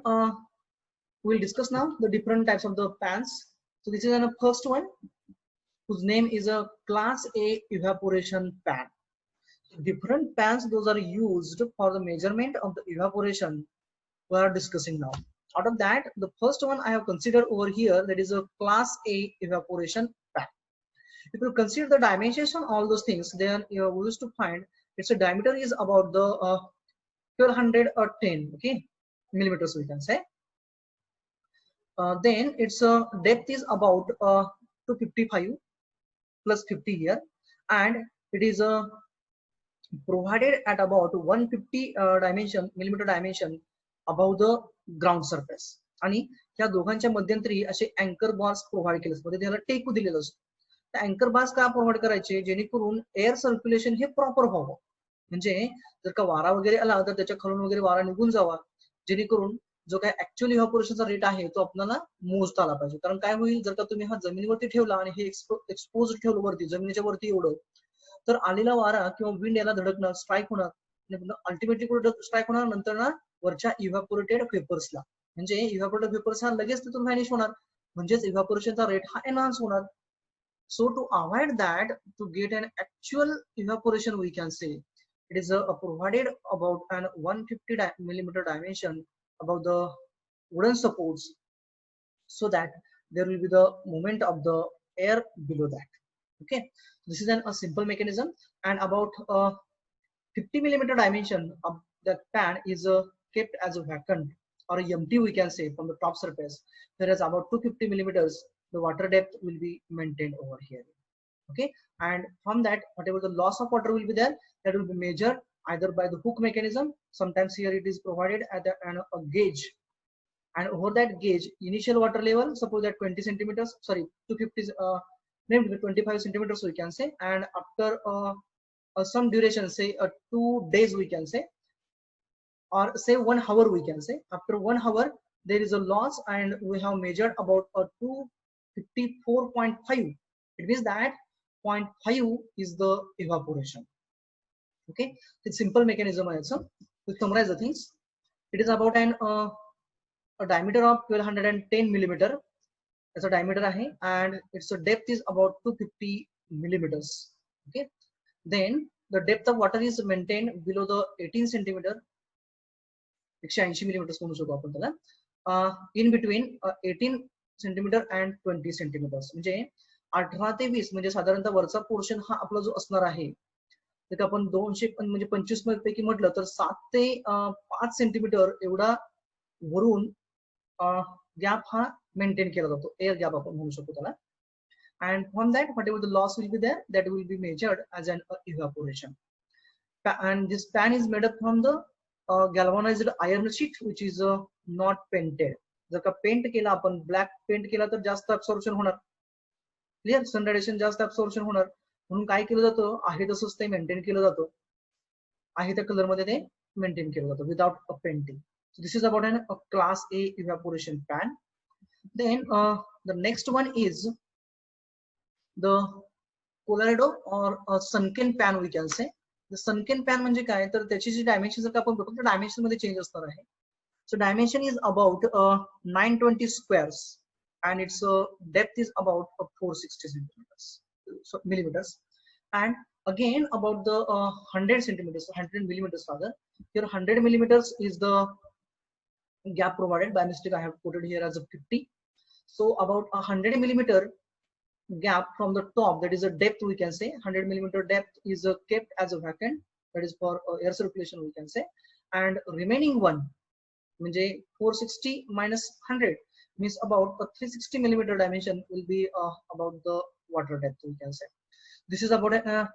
Speaker 1: we'll discuss now the different types of the pans. So this is the first one, whose name is a class A evaporation pan. Different pans, those are used for the measurement of the evaporation we are discussing now. Out of that, the first one I have considered over here, that is a class A evaporation pan. If you consider the dimensions on all those things, then we used to find its diameter is about the 1210 okay millimeters, we can say. Then its depth is about to 55 plus 50 here, and it is provided at about 150 millimeter dimension above the ground surface. आणि या दोघांच्या मध्यंतरी असे अँकर bars provide केले असतात, त्याला टेकू दिलेलं असतं. अँकर बार्स का प्रोव्हाइड करायचे, जेणेकरून एअर सर्क्युलेशन हे प्रॉपर व्हावं. म्हणजे जर का वारा वगैरे आला तर त्याच्या खालून वगैरे वारा निघून जावा, जेणेकरून जो काय ऍक्च्युअल इव्हॅपोरेशनचा रेट आहे तो आपल्याला मोजता आला पाहिजे. कारण काय होईल, जर का तुम्ही हा जमिनीवरती ठेवला आणि हे एक्सपोज ठेवलं वरती जमिनीच्या वरती एवढं, तर आलेला वारा किंवा विंड याला धडकणार, स्ट्राईक होणार, अल्टिमेटली कुठे स्ट्राईक होणार, नंतर ना वरच्या इव्हॅपोरेटेड वेपर्सला. म्हणजे इव्हॅपोरेटेड वेपर्स हा लगेच तिथून व्हॅनिश होणार, म्हणजेच इव्हॅपोरेशनचा रेट हा एनहान्स होणार. So to avoid that, to get an actual evaporation, we can say it is provided about an 150 millimeter dimension above the wooden supports, so that there will be the movement of the air below that. Okay, this is a simple mechanism. And about 50 millimeter dimension of the pan is kept as a vacant or empty, we can say, from the top surface, whereas about 250 millimeters the water depth will be maintained over here. Okay, and from that whatever the loss of water will be there, that will be measured either by the hook mechanism. Sometimes here it is provided at a gauge, and over that gauge initial water level, suppose that 20 centimeters, sorry 250 named 25 centimeters we can say, and after some duration, say 2 days we can say, or say 1 hour we can say, after 1 hour there is a loss and we have measured about a 254.5. It means that 0.5 is the evaporation. Okay, it's simple mechanism also. To summarize the things, it is about a diameter of 1210 millimeter as a diameter ahe, and its depth is about 250 millimeters. Okay, then the depth of water is maintained below the 18 centimeter, 180 millimeters म्हणू शकतो आपण त्याला, in between 18 centimeter and 20 centimeters. म्हणजे 18 ते 20 म्हणजे साधारणतः वरचा portion हा आपला जो असणार आहे, तर आपण 200 म्हणजे 25 पैकी म्हटलं तर 7 ते 5 सेंटीमीटर एवढा वरून गॅप हा मेंटेन केला जातो, एअर गॅप आपण म्हणू शकतो त्याला. And from that whatever the loss will be there, that will be measured as an evaporation. And this pan is made up from the galvanized iron sheet which is not painted. जर का paint केला आपण, black paint केला तर जास्त absorption होणार, clear, सन radiation जास्त absorption होणार, म्हणून काय केलं जातं, आहे तसंच ते मेंटेन केलं जातं, आहे त्या कलर मध्ये ते मेंटेन केलं जातं without a painting. So this is about an class A evaporation pan. Then the next one is the Colorado or a sunken pan we can say. The sunken pan म्हणजे काय, तर त्याची जी dimension जर का आपण बघतो तर डायमेन्शन मध्ये चेंज असणार आहे. So dimension is about 920 squares and its depth is about 460 centimeters, so millimeters. And again about the 100 centimeters, 100 millimeters rather. Here 100 millimeters is the gap provided. By mistake I have put it here as a 50. So about 100 millimeter gap from the top, that is a depth we can say, 100 millimeter depth is kept as a vacant, that is for air circulation we can say. And remaining one, म्हणजे 460 minus 100 means about a 360 millimeter dimension will be about the water depth we can say. This is about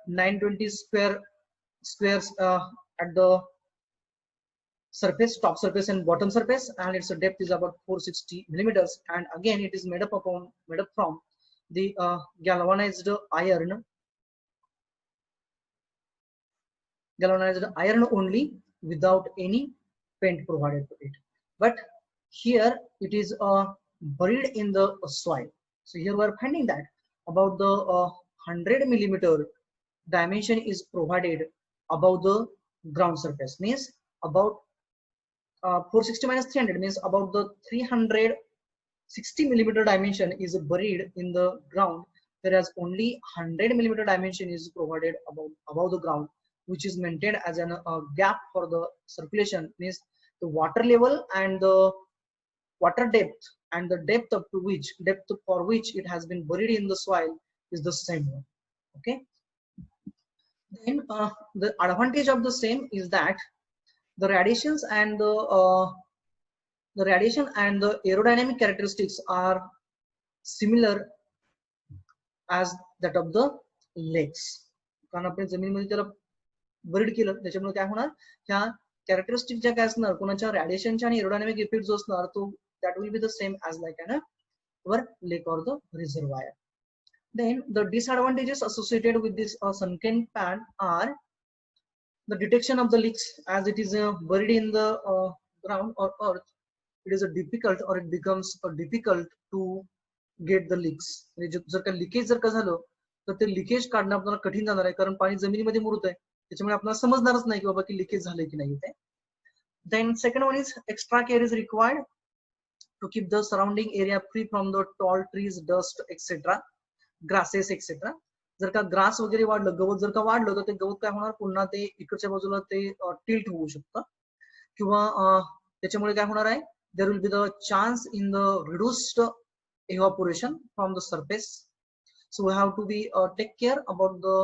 Speaker 1: 920 squares at the surface, top surface and bottom surface, and its depth is about 460 millimeters. And again it is made up from the galvanized iron only, without any paint provided to it. But here it is buried in the soil. So here we are finding that about the 100 millimeter dimension is provided above the ground surface, means about 460 minus 300 means about the 360 millimeter dimension is buried in the ground, whereas only 100 millimeter dimension is provided above the ground, which is maintained as a gap for the circulation, means the water level and the water depth and the depth for which it has been buried in the soil is the same one. Okay, then the advantage of the same is that the radiations and the radiation and the aerodynamic characteristics are similar as that of the lakes. कारण आपण जमिनीमध्ये त्याला buried केलं त्याच्यामुळे काय होणार, ह्या characteristic ज्या काय असणार कोणाच्या रेडिएशनच्या आणि एरोडायनामिक इफेक्ट जो असणार तो that will be the same as like an our lake or the reservoir. Then the disadvantages associated with this sunken pan are the detection of the leaks, as it is buried in the ground or earth. It is a difficult or it becomes difficult to get the leaks. जर का leakage जर का झालं तर ते leakage काढणं आपल्याला कठीण जाणार आहे, कारण पाणी जमिनीमध्ये मुरत आहे, त्याच्यामुळे आपल्याला समजणारच नाही की बाबा की लिकेज झालंय की नाही ते. Then second one is extra care is required to keep the surrounding area free from the tall trees, dust, etc., grasses, etc. जर का ग्रास वगैरे वाढलं, गवत जर का वाढलं तर ते गवत काय होणार, पुन्हा ते इकडच्या बाजूला ते टिल्ट होऊ शकतं किंवा त्याच्यामुळे काय होणार आहे, there will be the chance in the reduced evaporation from the surface. So we have to be take care about the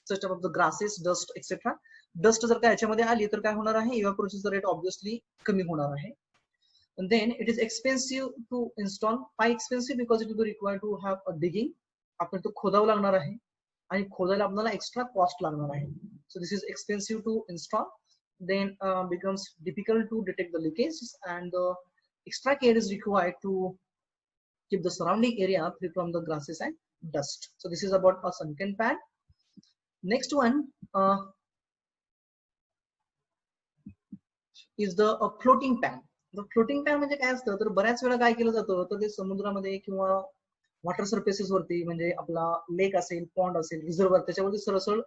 Speaker 1: such about the grasses, dust, etc. Dust जर का याच्यामध्ये आली तर काय होणार आहे, इव्हॅपोरेशनचा रेट ऑब्वियसली कमी होणार आहे. And then it is expensive to install. Why expensive? Because it will be required to have a digging. आपण तो खोदावं लागणार आहे आणि खोदायला आपल्याला एक्स्ट्रा कॉस्ट लागणार आहे. So this is expensive to install. Then becomes difficult to detect the leakages, and extra care is required to keep the surrounding area free from the grasses and dust. So this is about a sunken pan. Next one is the floating pan. The floating pan म्हणजे काय असतं, तर बऱ्याच वेळा काय केलं जातं तर ते समुद्रामध्ये किंवा वॉटर सरफेसेस वरती, म्हणजे आपला लेक असेल, पॉन्ड असेल, रिझर्व्हर, त्याच्यावरती सरळ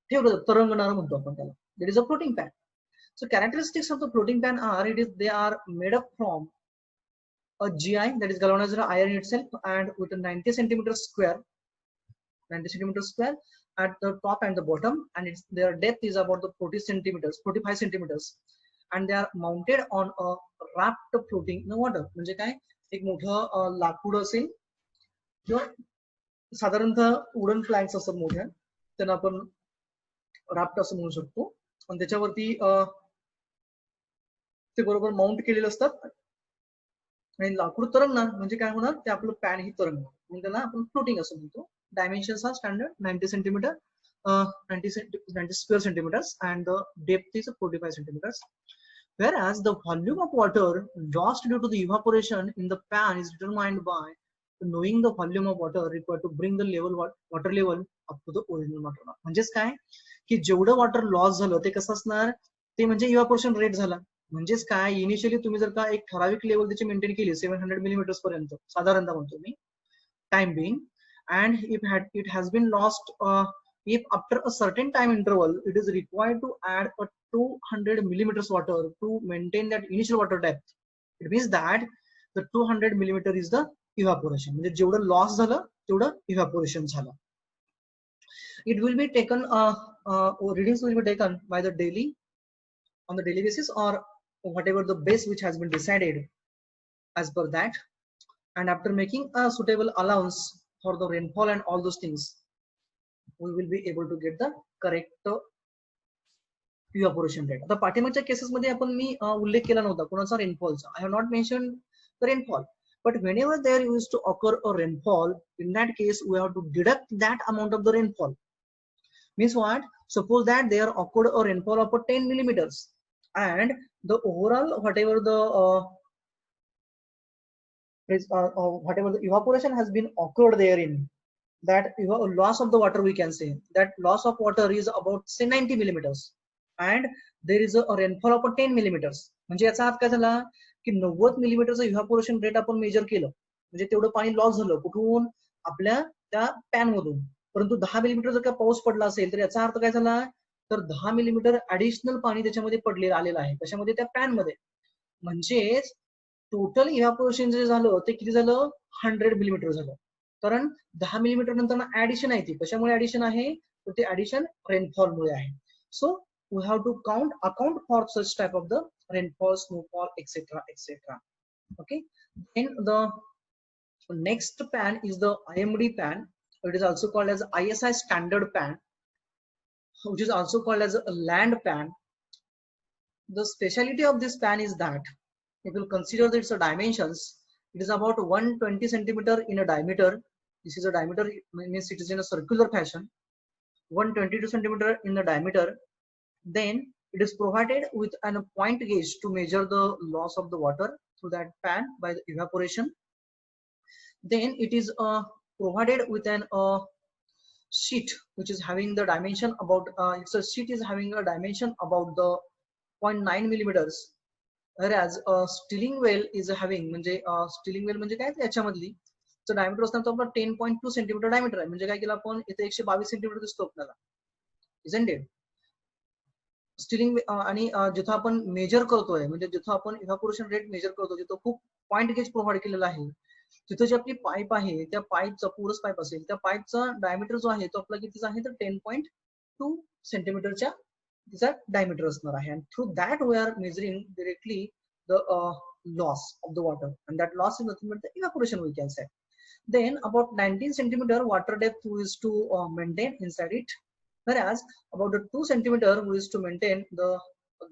Speaker 1: ठेवलं जातं, तरंगणारं म्हणतो आपण त्याला. That is a floating pan. So characteristics of the floating pan are, they are made up from a GI, that is galvanized iron itself, and with a 90 centimeters square at the top and the bottom, and their depth is about the 45 centimeters, and they are mounted on a raft floating in water. म्हणजे काय, एक मोठं लाकूड असेल किंवा साधारणतः wooden Planck's असतात मोठ्या, त्यांना आपण राफ्ट असं म्हणू शकतो, आणि त्याच्यावरती ते बरोबर माउंट केलेले असतात आणि लाकूड तरंगणार म्हणजे काय होणार, ते आपलं पॅन ही तरंगणार, म्हणून त्याला आपण फ्लोटिंग असं म्हणतो. Dimensions are standard 90 centimeter, 90 square centimeters, and the depth is 45 centimeters. Whereas the volume of water lost due to the evaporation in the pan is determined by knowing the volume of water required to bring the water level up to the original water mark. म्हणजेच काय की जेवढं water loss झालं ते कसं असणार, ते म्हणजे इव्हॅपोरेशन रेट झाला. म्हणजेच काय, इनिशियली तुम्ही जर का एक ठराविक लेवल त्याची मेंटेन केली 700 मिलीमीटर्स पर्यंत साधारणतः म्हणतो me time being, and if it has been lost, if after a certain time interval it is required to add a 200 millimeters water to maintain that initial water depth, it means that the 200 millimeter is the evaporation. म्हणजे जेवढं loss झालं तेवढं evaporation झालं. It will be taken, readings will be taken by the on the daily basis, or whatever the base which has been decided as per that, and after making a suitable allowance for the rainfall and all those things, we will be able to get the correct evaporation rate. आता पाठीमागच्या cases मध्ये आपण मी उल्लेख केला नव्हता कोणाचा रेनफॉलचा. I have not mentioned the rainfall, but whenever there used to occur a rainfall, in that case we have to deduct that amount of the rainfall. Means what? Suppose that there occurred a rainfall of 10 millimeters, and the overall whatever the evaporation has been occurred therein, that loss of the water, we can say that loss of water is about say 90 millimeters, and there is a rainfall of 10 millimeters. म्हणजे याचा अर्थ काय झाला की 90 मिलीमीटरचं evaporation rate आपण major केलं, म्हणजे तेवढं पाणी लॉस झालं कुठून, आपल्या त्या पॅन मधून. परंतु 10 मिलीमीटर जर का पाऊस पडला असेल तर याचा अर्थ काय झाला, तर 10 मिलीमीटर ऍडिशनल पाणी त्याच्यामध्ये पडलेलं आलेलं आहे कशामध्ये, त्या पॅन मध्ये. म्हणजेच टोटल इव्हॅपोरेशन जे झालं ते किती झालं, 100 मिलीमीटर झालं. कारण 10 मिलीमीटर नंतर ऍडिशन आहे, ती कशामुळे ऍडिशन आहे, तर ते ऍडिशन रेनफॉल मुळे आहे. So we have to account for such type of the rainfall, snowfall, etcetera etcetera. Okay. Then the next pan is the IMD pan. It is also called as ISI standard pan, which is also called as a land pan. The speciality of this pan is that it will consider its dimensions It is about 120 centimeter in a diameter. This is a diameter, means it is in a circular fashion. 122 centimeter in the diameter. Then it is provided with a point gauge to measure the loss of the water through that pan by the evaporation. Then it is provided with an sheet which is having the dimension about it's a sheet is having a dimension about the 0.9 millimeters, whereas Stilling well is having, म्हणजे Stilling well म्हणजे काय याच्यामधली diameter असणार तो आपला 10.2 centimetre diameter आहे. म्हणजे काय केलं आपण इथे 122 सेंटीमीटर दिसतो आपल्याला, इजंट इट. स्टिलिंग आणि जिथं आपण मेजर करतोय, म्हणजे जिथं आपण इव्हॅपोरेशन रेट मेजर करतो तिथं खूप पॉइंट गेज प्रोव्हाइड केलेला आहे. तिथं जी आपली पाईप आहे त्या पाईपचा पोरस पाईप असेल त्या पाईपचा डायमीटर जो आहे तो आपला कितीचा आहे तर 10.2 सेंटीमीटरच्या तिचा डायमीटर असणार आहे. and through that we are measuring directly the loss of the water, and that loss is nothing but the evaporation, we can say. Then about 19 centimeter water depth we is to maintain inside it, whereas about the 2 centimeter we is to maintain the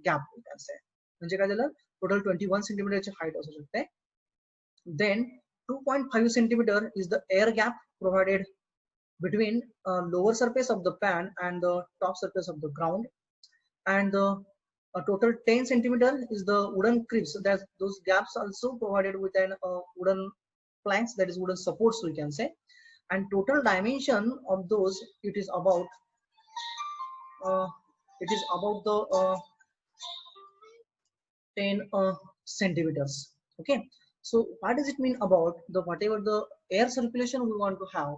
Speaker 1: gap, we can say. म्हणजे काय झालं, total 21 centimeter ची height असू शकते. Then 2.5 centimeter is the air gap provided between lower surface of the pan and the top surface of the ground, and a total 10 centimeter is the wooden cribs, that those gaps also provided with an wooden planks, that is wooden supports, we can say. And total dimension of those, it is about the 10 centimeters. Okay, so what does it mean about the whatever the air circulation we want to have?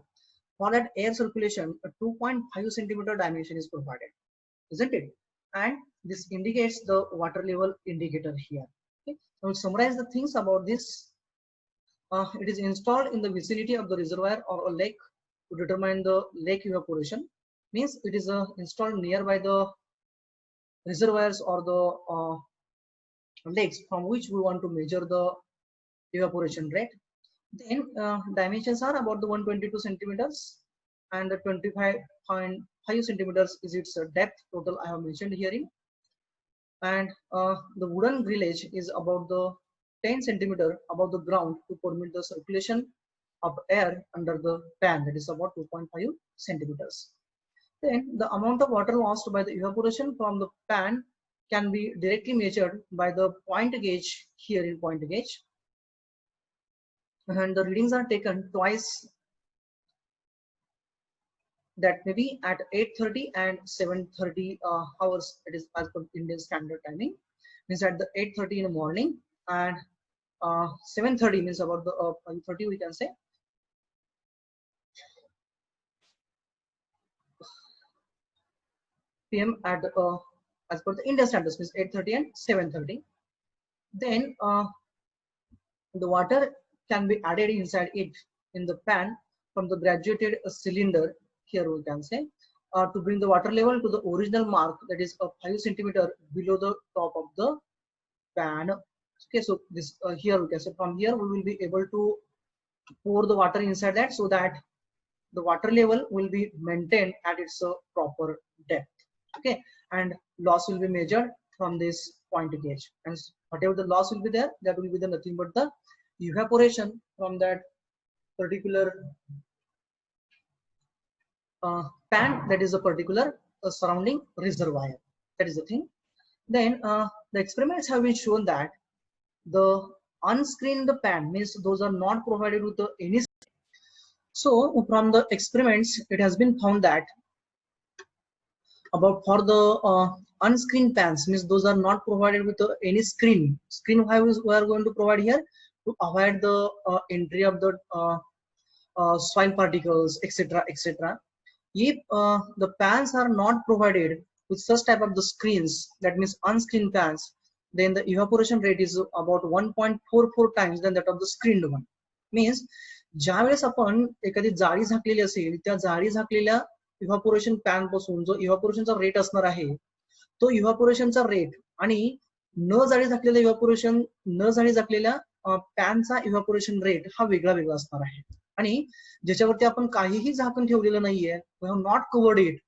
Speaker 1: For that air circulation, a 2.5 centimeter dimension is provided, isn't it? And this indicates the water level indicator here. Okay, so we'll summarize the things about this. It is installed in the vicinity of the reservoir or a lake to determine the lake evaporation. Means it is installed nearby the reservoirs or the lakes from which we want to measure the evaporation rate. Then dimensions are about the 122 centimeters and the 25.5 centimeters is its depth total I have mentioned here. And the wooden grillage is about the 10 centimeter above the ground to permit the circulation of air under the pan, that is about 2.5 centimeters. Then the amount of water lost by the evaporation from the pan can be directly measured by the point gauge here in point gauge, and the readings are taken twice, that may be at 8:30 and 7:30 hours. It is as per Indian standard timing, means at the 8:30 in the morning, and 7:30 means about the 5:30 we can say. PM at as per the Indian standards, means 8:30 and 7:30. Then the water can be added inside it in the pan from the graduated cylinder here, we can say, to bring the water level to the original mark, that is 5 centimeter below the top of the pan. Okay, so this here we can say from here we will be able to pour the water inside that, so that the water level will be maintained at its proper depth. Okay, and loss will be measured from this point gauge, and whatever the loss will be there, that will be the nothing but the evaporation from that particular pan, that is a particular surrounding reservoir. That is the thing. Then the experiments have been shown that the unscreened pan, means those are not provided with any. So from the experiments it has been found that about for the unscreened pans, means those are not provided with any screen. Why we are going to provide here? To avoid the entry of the soil particles, etc., etc. If the pans are not provided with such type of the screens, that means unscreened pans, then the evaporation rate is about 1.44 times than that of the screened one. Means ज्या वेळेस आपण एखादी जाळी झाकलेली असेल, त्या जाळी झाकलेल्या इव्हापोरेशन pan पासून जो इव्हापोरेशनचा रेट असणार आहे, तो इव्हापोरेशनचा रेट आणि न जाळी झाकलेल्या इव्हापोरेशन, न जाळी झाकलेल्या पॅनचा इव्हापोरेशन रेट हा वेगळा वेगळा असणार आहे. आणि ज्याच्यावरती आपण काहीही झाकण ठेवलेलं नाहीये, we have not covered it,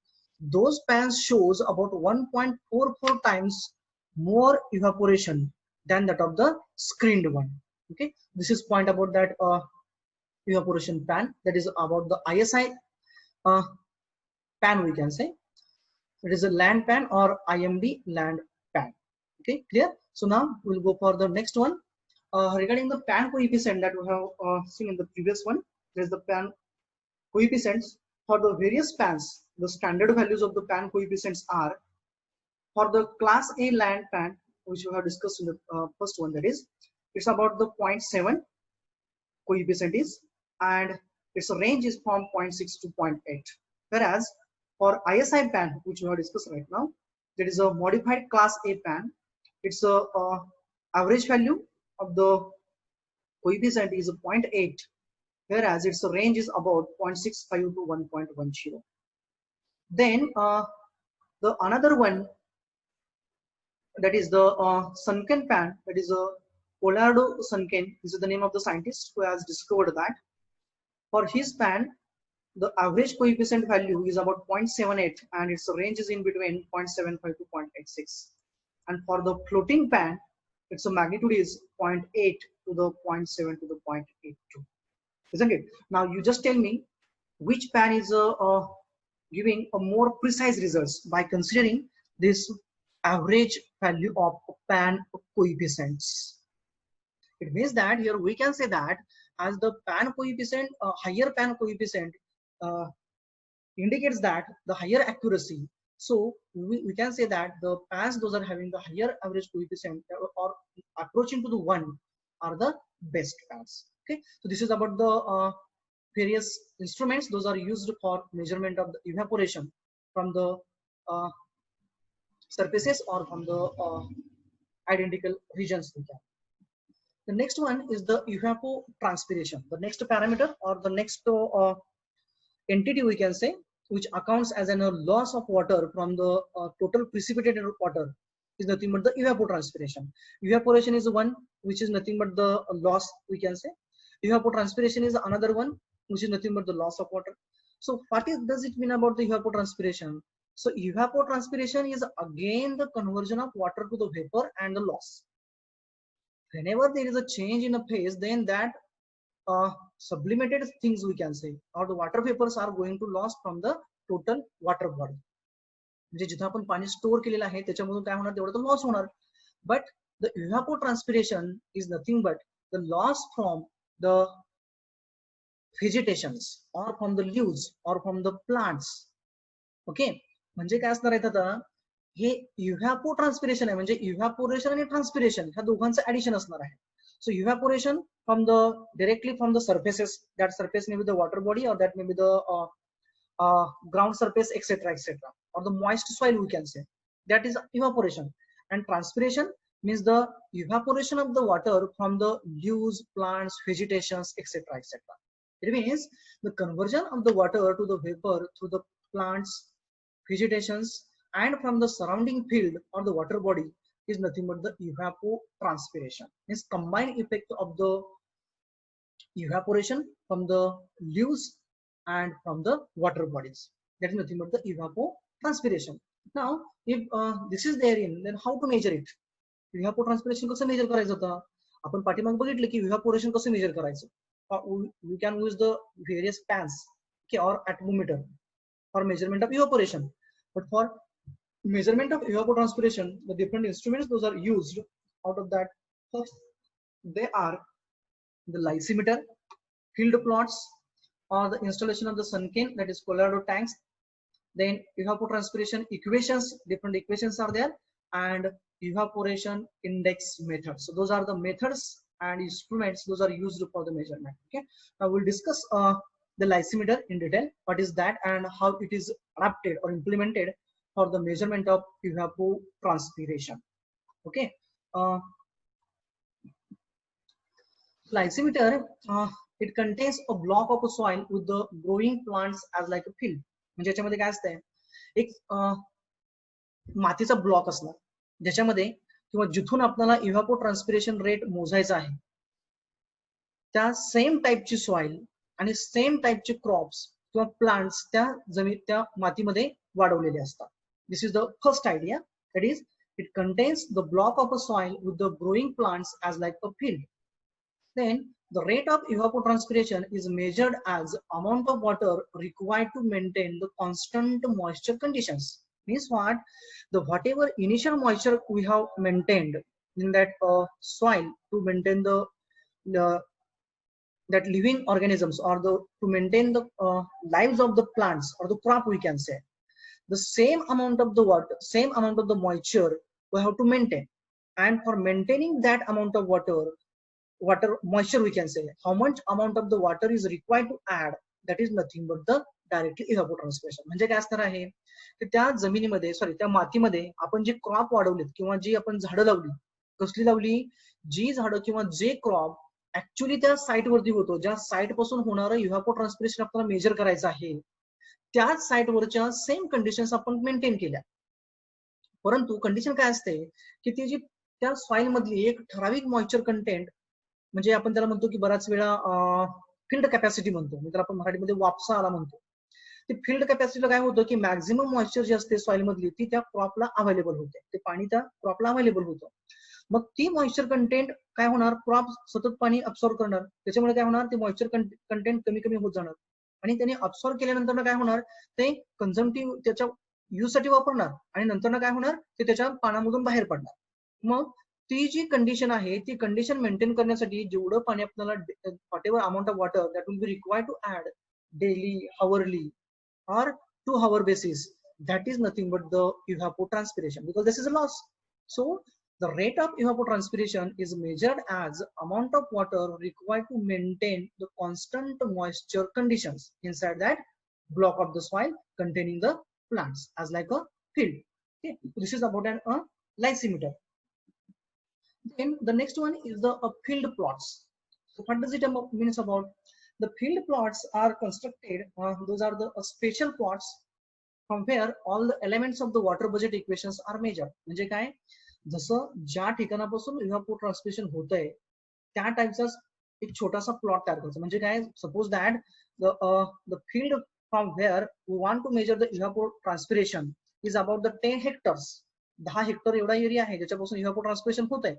Speaker 1: those pans shows about 1.44 times more evaporation than that of the screened one. Okay, this is point about that evaporation pan, that is about the ISI pan, we can say. It is a land pan or IMD land pan. Okay, clear? So now we'll go for the next one. Regarding the pan coefficient that we have seen in the previous one, there's the pan coefficients. For the various pans, the standard values of the pan coefficients are, for the class A land pan, which we have discussed in the first one, that is, it's about the 0.7 coefficient is, and its range is from 0.6 to 0.8. Whereas for ISI pan, which we have discussed right now, there is a modified class A pan. Its average value of the coefficient is 0.8, whereas its range is about 0.65 to 1.10. Then the another one, that is the sunken pan, that is a Colorado Sunken. This is the name of the scientist who has discovered that. For his pan, the average coefficient value is about 0.78 and its range is in between 0.75 to 0.86. And for the floating pan, its magnitude is 0.8 to the 0.7 to the 0.82. Isn't it? Now you just tell me which pan is giving a more precise results by considering this average value of pan coefficients. It means that here we can say that as the pan coefficient, higher pan coefficient indicates that the higher accuracy. So we can say that the pans those are having the higher average coefficient or approaching to the 1 are the best pans. Okay, so this is about the various instruments those are used for measurement of the evaporation from the surfaces or from the identical regions. The next one is the evapotranspiration, the next parameter or the next entity, we can say, which accounts as a loss of water from the total precipitated water, is nothing but the evapotranspiration. Evaporation is one which is nothing but the loss, we can say. Evapotranspiration is another one which is nothing but the loss of water. So what does it mean about the evapotranspiration? So evapotranspiration is again the conversion of water to the vapor and the loss. Whenever there is a change in a phase, then that sublimated things, we can say, or the water vapors are going to loss from the total water body. म्हणजे जिथे आपण पाणी store केलेलं आहे त्याच्यामधून काय होणार, तेवढं तर लॉस होणार. But the evapotranspiration is nothing but the loss from the vegetations or from the leaves or from the plants. Okay, म्हणजे काय असणार आहे आता, हे evapotranspiration आहे, म्हणजे इव्हॅपोरेशन आणि ट्रान्सपिरेशन ह्या दोघांचं ऍडिशन असणार आहे. So evaporation from the directly from the surfaces, that surface may be the water body or that may be the ground surface, etc., etc., or the moist soil, we can say, that is evaporation. And transpiration means the evaporation of the water from the leaves, plants, vegetations, etc., etc. It means the conversion of the water to the vapor through the plants, vegetations, and from the surrounding field or the water body is nothing but the evapotranspiration. Means combined effect of the evaporation from the leaves and from the water bodies. That is nothing but the evapotranspiration. Now, if this is therein, then how to measure it? Evapotranspiration कसं measure करायचं होतं? आपण पाठीमागे बघितलं की evaporation कसं measure करायचं. We can use the various pans, okay, or atmometer for measurement of evaporation. But for measurement of evapotranspiration, the different instruments those are used. Out of that, first they are the lysimeter, field plots, or the installation of the sunken, that is Colorado tanks. Then evapotranspiration equations, different equations are there, and evaporation index method. So those are the methods and instruments those are used for the measurement. Okay, now we'll discuss the lysimeter in detail, what is that and how it is adapted or implemented for the measurement of evapotranspiration. Okay, lysimeter, it contains a block of a soil with the growing plants as like a field. म्हणजे याच्यामध्ये काय असतंय, एक मातीचा block असणार ज्याच्यामध्ये किंवा जिथून आपल्याला इव्हॅपोट्रान्सपिरेशन रेट मोजायचा आहे त्या सेम टाइपची सॉइल आणि सेम टाइपचे क्रॉप्स किंवा प्लांट्स त्या मातीमध्ये वाढवलेले असतात. This is the first idea, that is, it contains the block of a soil with the growing plants as like a field. Then the rate of evapotranspiration is measured as amount of water required to maintain the constant moisture conditions. Means what? The whatever initial moisture we have maintained in that soil to maintain the that living organisms or the to maintain the lives of the plants or the crop, we can say the same amount of the water, same amount of the moisture we have to maintain. And for maintaining that amount of water moisture, we can say how much amount of the water is required to add, that is nothing but the directly evapotranspiration. म्हणजे काय असणार आहे की त्या जमिनीमध्ये त्या मातीमध्ये आपण जे क्रॉप वाढवलेत किंवा जी आपण झाडं लावली, कसली लावली, जी झाडं किंवा जे क्रॉप ऍक्च्युली त्या साईट वरती होतो, ज्या साईट पासून होणारं इव्हॅपोट्रान्सपिरेशन आपल्याला मेजर करायचं आहे, त्याच साईटवरच्या सेम कंडिशन्स आपण मेंटेन केल्या. परंतु कंडिशन काय असते की ती जी त्या सॉइल मधली एक ठराविक मॉइश्चर कंटेंट, म्हणजे आपण त्याला म्हणतो की बराच वेळा फील्ड कॅपॅसिटी म्हणतो, म्हणजे आपण मराठीमध्ये वापसा आला म्हणतो. ते फील्ड कॅपॅसिटीला काय होतं की मॅक्झिमम मॉइश्चर जी असते सॉइल मधली ती त्या क्रॉपला अवेलेबल होते, ते पाणी त्या क्रॉपला अवेलेबल होतं. मग ती मॉइश्चर कंटेंट काय होणार, क्रॉप सतत पाणी अब्सॉर्ब करणार, त्याच्यामुळे काय होणार, ते मॉइश्चर कंटेंट कमी कमी होत जाणार. आणि त्यांनी अब्सॉर्ब केल्यानंतर काय होणार, ते कन्झम्पटिव्ह त्याच्या यूज साठी वापरणार आणि नंतर काय होणार, ते त्याच्या पाण्यामधून बाहेर पडणार. मग ती जी कंडिशन आहे ती कंडिशन मेंटेन करण्यासाठी जेवढं पाणी आपल्याला whatever amount of water that will be required to add daily, hourly or 2 hour basis, that is nothing but the evapotranspiration, because this is a loss. So the rate of evapotranspiration is measured as amount of water required to maintain the constant moisture conditions inside that block of the soil containing the plants, as like a field. Okay, this is about an lysimeter. Then the next one is the field plots. So what does it means about? The field plots are constructed, those are the special plots from where all the elements of the water budget equations are measured. म्हणजे काय, जसं ज्या ठिकाणापासून इव्हॅपोट्रान्सपिरेशन होतंय त्या टाईपचा एक छोटासा plot तयार करायचा. म्हणजे काय, suppose that the field from where we want to measure the evapotranspiration is about the 10 hectares. 10 hectare एवढा एरिया आहे ज्याच्यापासून इव्हॅपोट्रान्सपिरेशन होत आहे.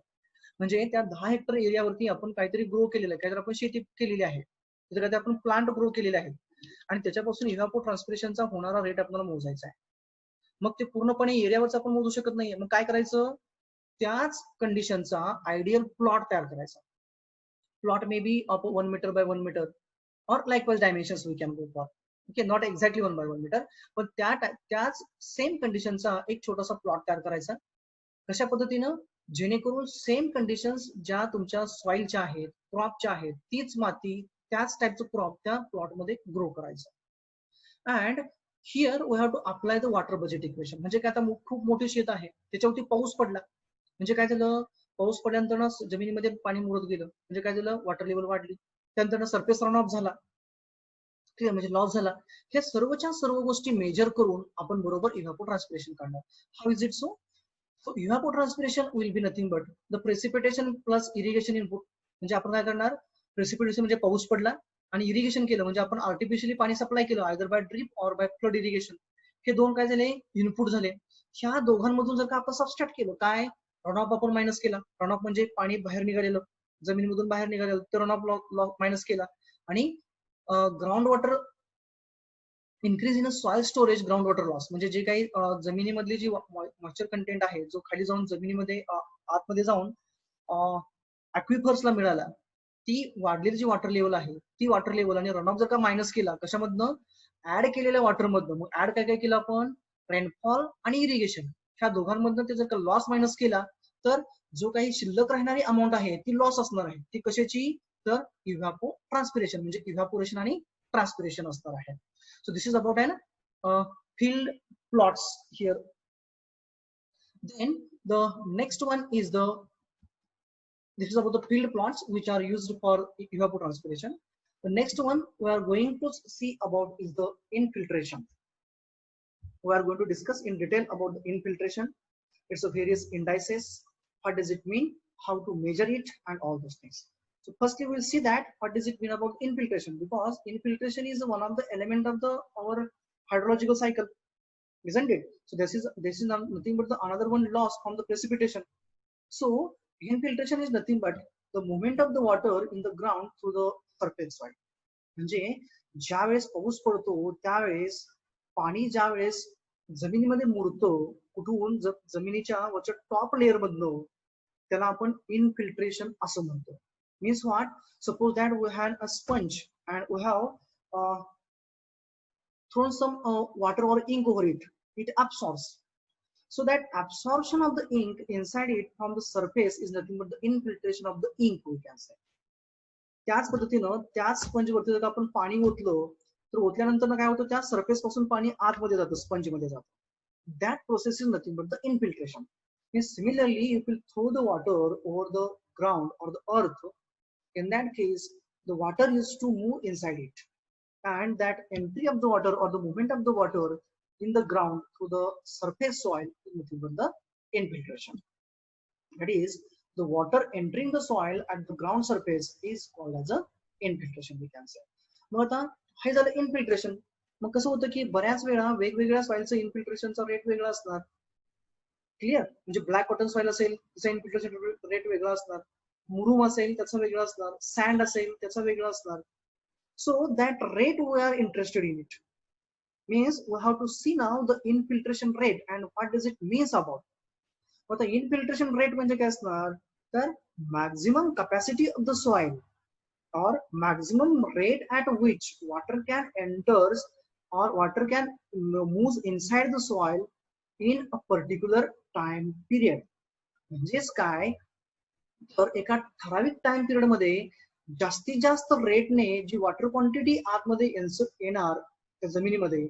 Speaker 1: म्हणजे त्या 10 हेक्टर एरियावरती आपण काहीतरी ग्रो केलेलं आहे, काहीतरी आपण शेती केलेली आहे, त्याच्याकडे आपण प्लांट ग्रो केलेले आहेत आणि त्याच्यापासून इव्हॅपोट्रान्सपिरेशनचा होणारा रेट आपल्याला मोजायचा आहे. मग ते पूर्णपणे एरियावरच आपण मोजू शकत नाहीये. मग काय करायचं, त्याच कंडिशनचा आयडियल प्लॉट तयार करायचा. Plot may be of 1 metre by 1 metre or likewise dimensions we can go for. Okay, not exactly 1 by 1 metre, पण त्याच सेम कंडिशनचा एक छोटासा प्लॉट तयार करायचा. कशा पद्धतीनं, जेणेकरून सेम कंडिशन्स ज्या तुमच्या सॉइलच्या आहेत, क्रॉपच्या आहेत, तीच माती त्याच टाईपचं क्रॉप त्या प्लॉट मध्ये ग्रो करायचं. And here we have to apply the water budget equation. म्हणजे काय, आता खूप मोठे शेत आहे, त्याच्यावरती पाऊस पडला, म्हणजे काय झालं, पाऊस पडल्यानंतर जमिनीमध्ये पाणी मुरत गेलं, म्हणजे काय झालं, वॉटर लेवल वाढली, त्यानंतर सरफेस रन ऑफ झाला, क्लिअर, म्हणजे लॉस झाला. हे सर्वच्या सर्व गोष्टी मेजर करून आपण बरोबर इव्हॅपोट्रान्सपिरेशन काढणार. How is it so? So evapotranspiration will be nothing but the precipitation plus irrigation input. म्हणजे आपण काय करणार, प्रेसिपिटेशन म्हणजे पाऊस पडला आणि इरिगेशन केलं, म्हणजे आपण आर्टिफिशियली पाणी सप्लाय केलं, आयदर बाय ड्रीप और बाय फ्लड इरिगेशन. हे दोन काय झाले, इनपुट झाले. ह्या दोघांमधून जर का आपण सबस्ट्रॅक्ट केलं, काय, रन ऑफ आपण मायनस केला. रन ऑफ म्हणजे पाणी बाहेर निघालेलं, जमिनीमधून बाहेर निघालेलं, तर रन ऑफ मायनस केला. आणि ground water increase in soil storage, ground water loss, म्हणजे जे काही जमिनीमधली जी मॉइश्चर कंटेंट आहे जो खाली जाऊन जमिनीमध्ये आतमध्ये जाऊन ऍक्विफर्सला मिळाला, ती वाढलेली जी वॉटर लेवल आहे ती वॉटर लेवल आणि रन ऑफ जर का मायनस केला, कशामधनं, ऍड केलेल्या वॉटर मधनं. मग ऍड काय काय केलं आपण, रेनफॉल आणि इरिगेशन, ह्या दोघांमधनं ते जर का लॉस मायनस केला, तर जो काही शिल्लक राहणारी अमाऊंट आहे ती लॉस असणार आहे. ती कशाची, तर इव्हॅपोट्रान्सपिरेशन, म्हणजे इव्हॅपोरेशन आणि ट्रान्सपिरेशन असणार आहे. So this is about an field plots here. Then the next one is this is about the field plots which are used for evapotranspiration. The next one we are going to see about is the infiltration. We are going to discuss in detail about the infiltration, its various indices, what does it mean, how to measure it, and all those things. So firstly, we'll see that what does it mean about infiltration, because infiltration is one of the element of our hydrological cycle, isn't it? So this is nothing but the another one loss from the precipitation. So infiltration is nothing but the movement of the water in the ground through the surface soil. म्हणजे ज्या वेळेस पाऊस पडतो त्यावेळेस पाणी ज्या वेळेस जमिनीमध्ये मुरतो कुठून जमिनीच्या वरच्या टॉप लेअर मधनं त्याला आपण इनफिल्ट्रेशन असं म्हणतो. Means what, suppose that we had a sponge and we have thrown some water or ink over it, it absorbs. So that absorption of the ink inside it from the surface is nothing but the infiltration of the ink, we can say. त्याच पद्धतीनं त्याच sponge वरती जर आपण पाणी ओतलं तर ओतल्यानंतर काय होतं, त्या सरफेस पासून पाणी आतमध्ये जातं, स्पंज मध्ये जातं. That process is nothing but the infiltration. Similarly, if you throw the water over the ground or the earth, in that case the water used to move inside it, and that entry of the water or the movement of the water in the ground through the surface soil is nothing but the infiltration. That is, the water entering the soil at the ground surface is called as a infiltration, we can say. मग आता हे झालं infiltration. मग कसं होतं की बऱ्याच वेळा वेगवेगळ्या सॉइलचं इन्फिल्ट्रेशनचा rate वेगळा असणार. क्लिअर, म्हणजे ब्लॅक कॉटन सॉइल असेल त्याचा इन्फिल्ट्रेशन रेट वेगळा असणार, मुरुम असेल त्याचा वेगळा असणार, सँड असेल त्याचा वेगळा असणार. So that rate we are interested in it. Means we have to see now the infiltration rate and what does it means about. But the infiltration rate म्हणजे काय असणार, तर maximum capacity of the soil or maximum rate at which water can enters or water can moves inside the soil in a particular time period. म्हणजेच काय, तर एका ठराविक time period मध्ये जास्तीत जास्त रेटने जी वॉटर क्वांटिटी आतमध्ये येणार त्या जमिनीमध्ये,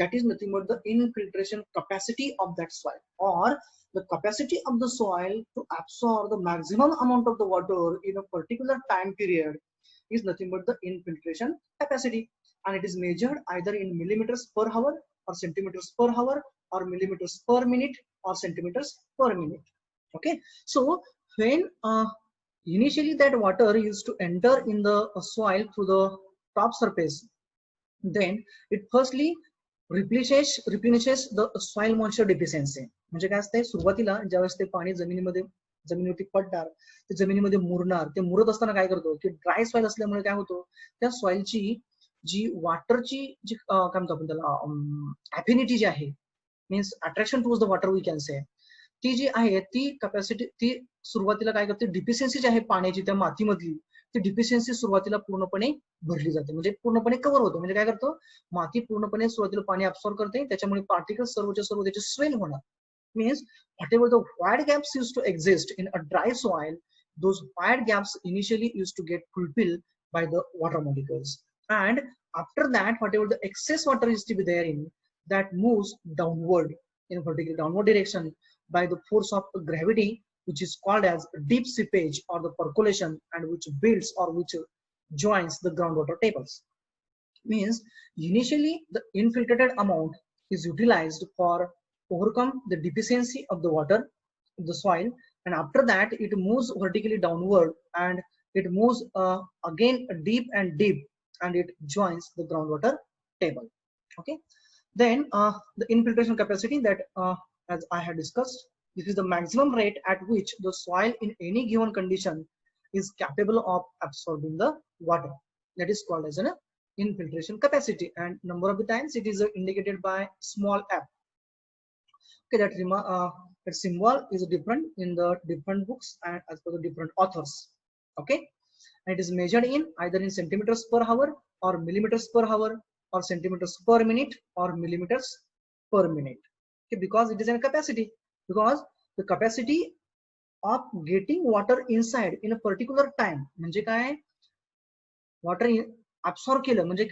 Speaker 1: that is nothing but the infiltration capacity of that soil or the capacity of the soil to absorb the maximum amount of the water in a particular time period is nothing but the infiltration capacity, and it is measured either in millimeters per hour or centimeters per hour or millimeters per minute or centimeters per minute. Okay, so when initially that water used to enter in the soil through the top surface, then it firstly replenishes the soil moisture deficiency. म्हणजे काय असते, सुरुवातीला ज्यावेळेस ते पाणी जमिनीवरती पडणार, ते जमिनीमध्ये मुरणार, ते मुरत असताना काय करतो की ड्राय सॉइल असल्यामुळे काय होतो, त्या सॉइलची जी वॉटरची जी काय म्हणतो आपण त्याला अफिनिटी जी आहे, means attraction towards the water we can say, ती जी आहे ती कॅपॅसिटी ती सुरुवातीला काय करते, डिफिशियन्सी जी आहे पाण्याची त्या मातीमधली, ती डिफिशियन्सी सुरुवातीला पूर्णपणे भरली जाते, म्हणजे पूर्णपणे कव्हर होतो. म्हणजे काय करतो, माती पूर्णपणे सुरुवातीला पाणी ऍब्सॉर्ब करते, त्याच्यामुळे पार्टिकल्स सर्वच्या सर्व त्याचे स्वेल होणार. Means whatever the wide gaps used to exist in a dry soil, those wide gaps initially used to get fulfilled by the water molecules, and after that whatever the excess water is to be there in, that moves downward in a particular downward direction by the force of gravity, which is called as deep seepage or the percolation, and which builds or which joins the groundwater tables. Means initially the infiltrated amount is utilized for overcome the deficiency of the water of the soil, and after that it moves vertically downward and it moves again deep and deep, and it joins the groundwater table. Okay, then the infiltration capacity that as I had discussed, this is the maximum rate at which the soil in any given condition is capable of absorbing the water. That is called as an infiltration capacity, and number of the times it is indicated by small f. Okay, that symbol is different in the different books and as per the different authors. Okay, and it is measured in either in centimeters per hour or millimeters per hour or centimeters per minute or millimeters per minute. Okay, because it is a capacity, because the capacity of getting water inside in a particular time, म्हणजे काय, water absorb केलं म्हणजे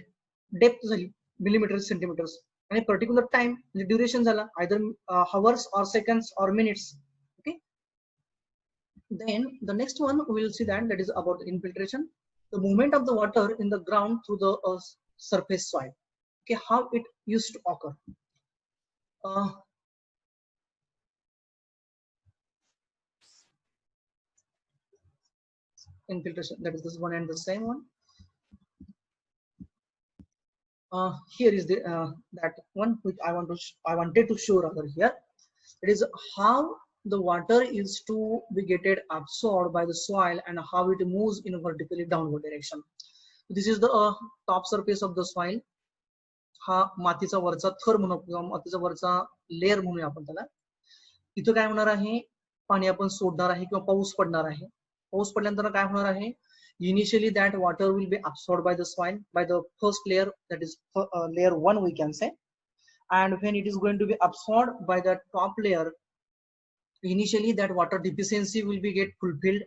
Speaker 1: depth झाली millimetres centimetres, आणि particular time म्हणजे duration झाला either hours और seconds और minutes. Okay, then the next one we will see that is about the infiltration, the movement of the water in the ground through the surface soil. Okay, how it used to occur. Infiltration, that is this one and the same one. Here is the that one which I wanted to show rather here. It is how the water is to be get absorbed by the soil and how it moves in a vertically downward direction. This is the top surface of the soil. हा मातीचा वरचा थर म्हणू किंवा मातीचा वरचा layer म्हणूया आपण त्याला. इथं काय होणार आहे, पाणी आपण सोडणार आहे किंवा पाऊस पडणार आहे. पाऊस पडल्यानंतर काय होणार आहे, initially that water will be absorbed by the soil by the first layer, that is layer 1 we can say, and when it is going to be absorbed by the top layer, initially that water deficiency will be get fulfilled.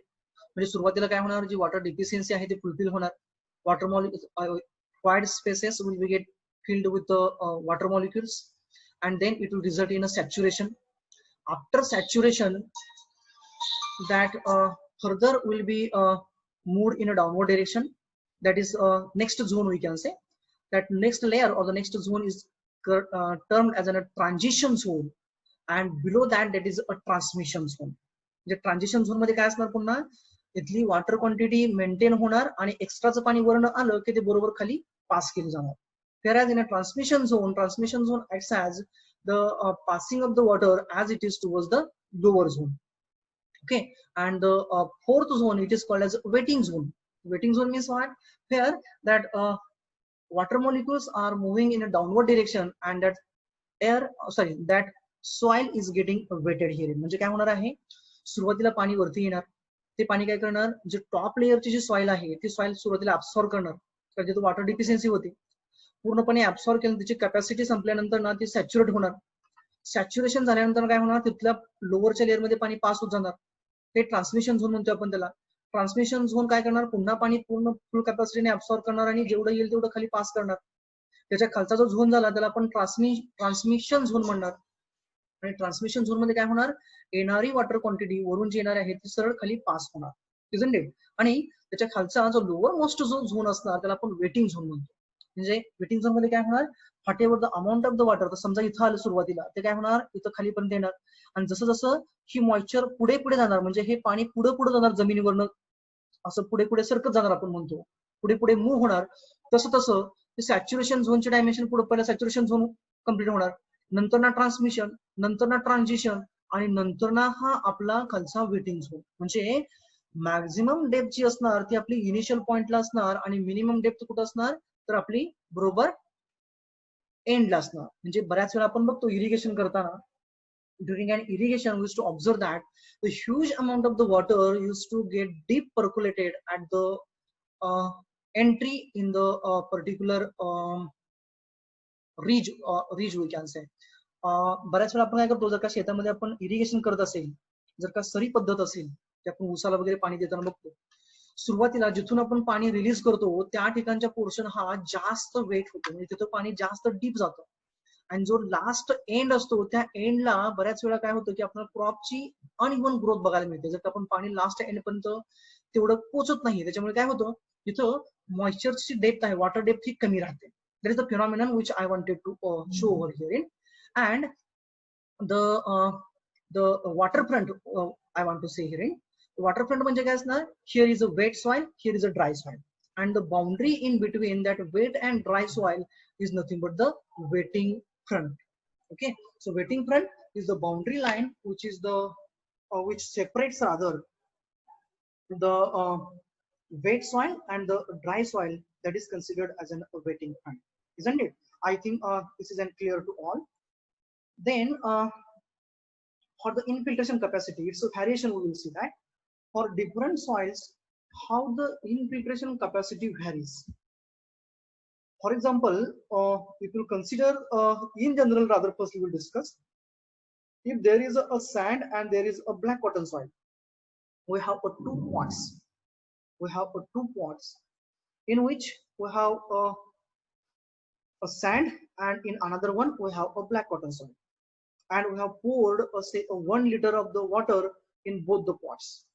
Speaker 1: म्हणजे सुरुवातीला काय होणार, जी water deficiency आहे ती fulfil होणार. Water molecules wide spaces will be get filled with the water molecules, and then it will result in a saturation. After saturation, that further will be moved in a downward direction. That is next zone we can say. That next layer or the next zone is termed as a transition zone, and below that is a transmission zone. म्हणजे transition zone मध्ये काय असणार, पुन्हा इथली water quantity maintain होणार आणि एक्स्ट्राचं पाणी वरनं आलं की ते बरोबर खाली पास केलं जाणार. Whereas in a transmission zone acts as the passing of the water as it is towards the lower zone. Okay, and the fourth zone, it is called as wetting zone. Wetting zone means what? Here that water molecules are moving in a downward direction, and that soil is getting wetted here. म्हणजे काय होणार आहे, सुरुवातीला पाणी वरती येणार, ते पाणी काय करणार, जे टॉप लेअरची जी सॉइल आहे ती सॉइल सुरुवातीला अब्सॉर्ब करणार, कारण तिथे वॉटर डिफिशियन्सी होती. पूर्णपणे अब्सॉर्ब केलं, त्याची कॅपॅसिटी संपल्यानंतर ना ती सॅच्युरेट होणार. सॅच्युरेशन झाल्यानंतर काय होणार, तिथल्या लोअरच्या लेअर मध्ये पाणी पास होत जाणार. ते ट्रान्समिशन झोन म्हणतो आपण त्याला. ट्रान्समिशन झोन काय करणार, पुन्हा पाणी पूर्ण फुल कॅपॅसिटीने अब्सॉर्ब करणार आणि जेवढं येईल तेवढं खाली पास करणार. त्याच्या खालचा जो झोन झाला त्याला आपण ट्रान्समिशन झोन म्हणणार. आणि ट्रान्समिशन झोन मध्ये काय होणार, येणारी वॉटर क्वांटिटी वरून जी येणार आहे ती सरळ खाली पास होणार, isn't it? आणि त्याच्या खालचा जो लोअर मोस्ट जो झोन असणार त्याला आपण वेटिंग झोन म्हणतो. म्हणजे वेटिंग झोन मध्ये काय होणार, what ever the amount of the water, तर समजा इथं आलं सुरुवातीला, ते काय होणार इथं खालीपर्यंत येणार, आणि जसं जसं ही मॉइश्चर पुढे पुढे जाणार, म्हणजे हे पाणी पुढे पुढे जाणार जमिनीवरनं, असं पुढे पुढे सरकत जाणार आपण म्हणतो, पुढे पुढे मूव्ह होणार, तसं तसं सॅच्युरेशन झोनचे डायमेन्शन पुढे पहिला सॅच्युरेशन झोन कम्प्लीट होणार, नंतर ना ट्रान्समिशन, नंतर ना ट्रान्झिशन, आणि नंतर ना हा आपला खालचा वेटिंग झोन. म्हणजे मॅक्झिमम डेप्थ जी असणार ती आपली इनिशियल पॉइंटला असणार, आणि मिनिमम डेप्थ कुठं असणार तर आपली बरोबर एंडला असणार. म्हणजे बऱ्याच वेळा आपण बघतो इरिगेशन करताना, during an irrigation we used to observe that the huge amount of the water used to get deep percolated at the entry in the particular ridge we can say. बऱ्याच वेळा आपण काय करतो, जर का शेतामध्ये आपण इरिगेशन करत असेल, जर का सरी पद्धत असेल, की आपण ऊसाला वगैरे पाणी देताना बघतो, सुरुवातीला जिथून आपण पाणी रिलीज करतो त्या ठिकाणचा पोर्शन हा जास्त वेट होतो, म्हणजे तिथं पाणी जास्त डीप जातं. आणि जो लास्ट एंड असतो त्या एंडला बऱ्याच वेळा काय होतं की आपल्याला क्रॉपची अनइव्हन ग्रोथ बघायला मिळते, जर का आपण पाणी लास्ट एंड पर्यंत तेवढं पोहोचत नाही. त्याच्यामुळे काय होतं, तिथं मॉइश्चरची डेप्थ आहे, वॉटर डेप्थ ही कमी राहते. That is the phenomenon which I wanted to show over here in. And the waterfront I want to say here in. Waterfront म्हणजे काय असणार, here is a wet soil, here is a dry soil, and the boundary in between that wet and dry soil is nothing but the wetting front. Okay, so wetting front is the boundary line which is the which separates rather the wet soil and the dry soil, that is considered as an wetting front, isn't it? I think this is clear to all. Then for the infiltration capacity, it's a variation. We will see that for different soils how the infiltration capacity varies. For example, if you consider in general, rather first we will discuss, if there is a sand and there is a black cotton soil, we have two pots. We have two pots in which we have a sand, and in another one we have a black cotton soil, and we have poured say 1 liter of the water in both the pots.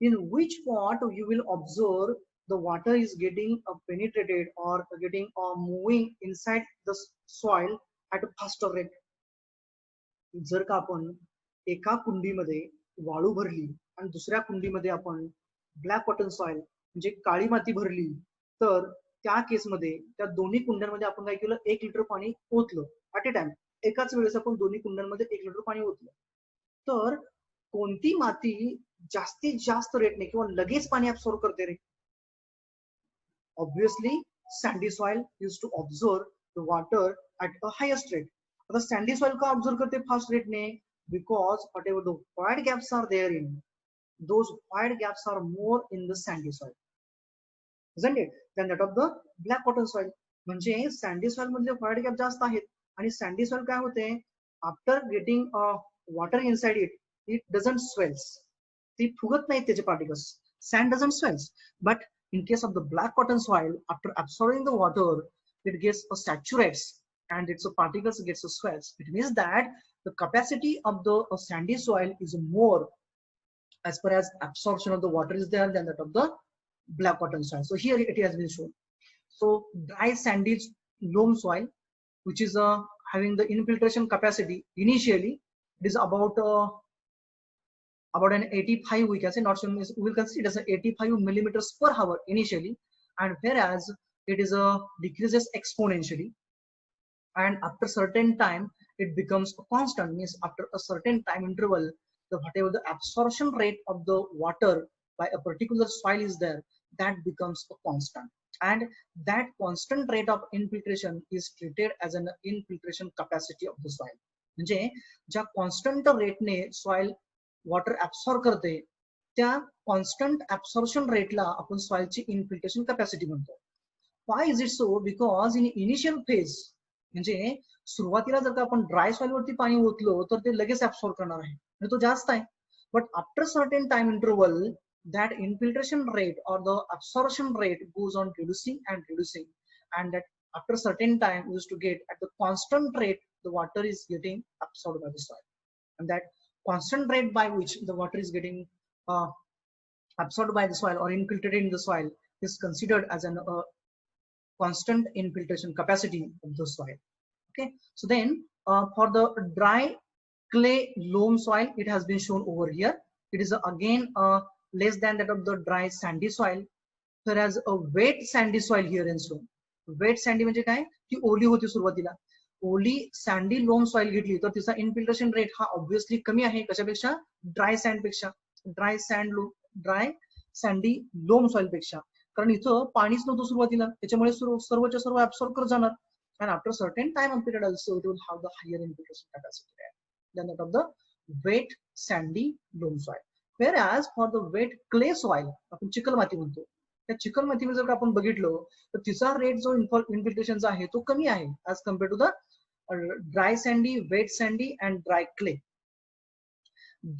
Speaker 1: In which pot you will observe the water is getting penetrated or getting moving inside the soil at a faster rate. जर का आपण एका कुंडीमध्ये वाळू भरली आणि दुसऱ्या कुंडीमध्ये आपण ब्लॅक कॉटन सॉइल म्हणजे काळी माती भरली, तर त्या केसमध्ये त्या दोन्ही कुंड्यांमध्ये आपण काय केलं, 1 लिटर पाणी ओतलं ऍट ए टाइम. एकाच वेळेस आपण दोन्ही कुंड्यांमध्ये 1 लिटर पाणी ओतलं, तर कोणती माती जास्तीत जास्त रेटने किंवा लगेच पाणी ऍब्सॉर्ब करते रे? Obviously sandy soil use to observe the water at a highest rate. आता सॅन्डी सॉइल का ऑब्झर्व करते फास्ट रेटने? Because whatever the wide gaps are there in, those wide gaps are more in the sandy soil, isn't it, than that of the black cotton soil. म्हणजे sandy soil मध्ये wide gap जास्त आहेत आणि sandy soil काय होते, after getting water inside it, it doesn't swells. ती फुगत नाहीत त्याचे particles. Sand doesn't swells, but in case of the black cotton soil, after absorbing the water, it gets saturates and its particles gets swells. It means that the capacity of the sandy soil is more as far as absorption of the water is there than that of the black cotton soil. So here it has been shown. So dry sandy loam soil, which is having the infiltration capacity initially, it is about an 85, we can say, not sure, we will consider it as 85 millimeters per hour initially, and whereas it is decreases exponentially, and after certain time it becomes a constant. Means after a certain time interval, the whatever the absorption rate of the water by a particular soil is there, that becomes a constant, and that constant rate of infiltration is treated as an infiltration capacity of the soil. म्हणजे ज्या constant रेटने soil water absorb करते त्या constant absorption रेटला आपण सॉइलची infiltration capacity म्हणतो. Why is it so? Because in initial phase, म्हणजे सुरुवातीला जर का आपण ड्राय सॉइल वरती पाणी ओतलो तर ते लगेच ऍब्सॉर्ब करणार आहे म्हणजे तो जास्त आहे. But after certain time interval that infiltration rate or the absorption rate goes on reducing and reducing, and that after certain time we used to get at the constant rate the water is getting absorbed by the soil, and that constant rate by which the water is getting absorbed by the soil or infiltrated in the soil is considered as an constant infiltration capacity of the soil. Okay, so then for the dry clay loam soil, it has been shown over here. It is again less than that of the dry sandy soil, whereas a wet sandy soil here and so. Wet sandy म्हणजे काय, ती ओली होती सुरुवातीला. ओली sandy loam soil घेतली तर तिचा infiltration rate हा obviously कमी आहे कशापेक्षा, ड्राय सँड पेक्षा, ड्राय sandy loam soil पेक्षा, कारण इथं पाणीच नव्हतं सुरुवातीला, त्याच्यामुळे सर्वच्या सर्व ऍब्सॉर्ब करत जाणार. And after certain time of period also it will have the higher infiltration capacity than that of the wet sandy loam soil. Whereas for the wet clay soil, आपण चिकल माती म्हणतो, त्या चिकल मातीमध्ये जर आपण बघितलं तर तिचा रेट जो इन्फिल्ट्रेशनचा आहे तो कमी आहे as compare to the dry sandy, wet sandy and dry clay.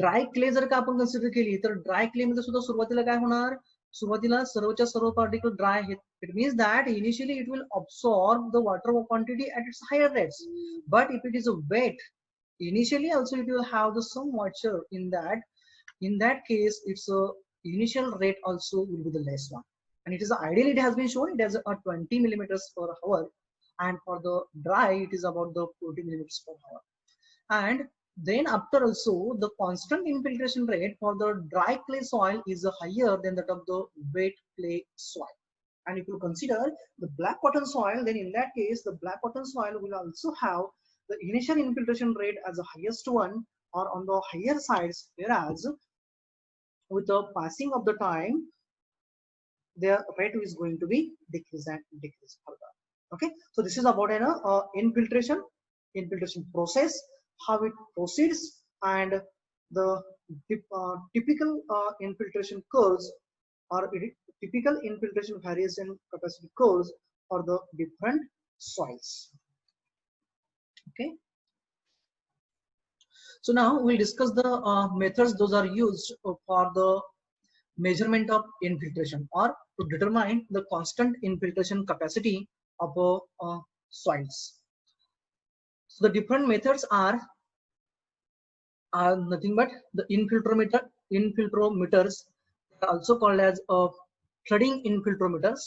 Speaker 1: Dry clay जर का आपण कन्सिडर केली तर ड्राय क्ले मध्ये सुद्धा सुरुवातीला काय होणार, सुरुवातीला सर्वच्या सर्व पार्टिकल ड्राय आहेत. It means that initially it will absorb the water quantity at its higher rates, but if it is a wet, initially also it will have the some moisture in that. In that case, its initial rate also will be the less one, and it is ideally it has been shown it has a 20 millimeters per hour, and for the dry it is about the 40 millimeters per hour. And then after also the constant infiltration rate for the dry clay soil is higher than that of the wet clay soil. And if you consider the black cotton soil, then in that case the black cotton soil will also have the initial infiltration rate as the highest one or on the higher sides, whereas with the passing of the time their rate is going to be decrease and decrease further. Okay, so this is about an infiltration process, how it proceeds, and the typical infiltration curves or typical infiltration variation capacity curves for the different soils. Okay, so now we'll discuss the methods those are used for the measurement of infiltration or to determine the constant infiltration capacity of soils. So the different methods are nothing but the infiltrometers, also called as flooding infiltrometers.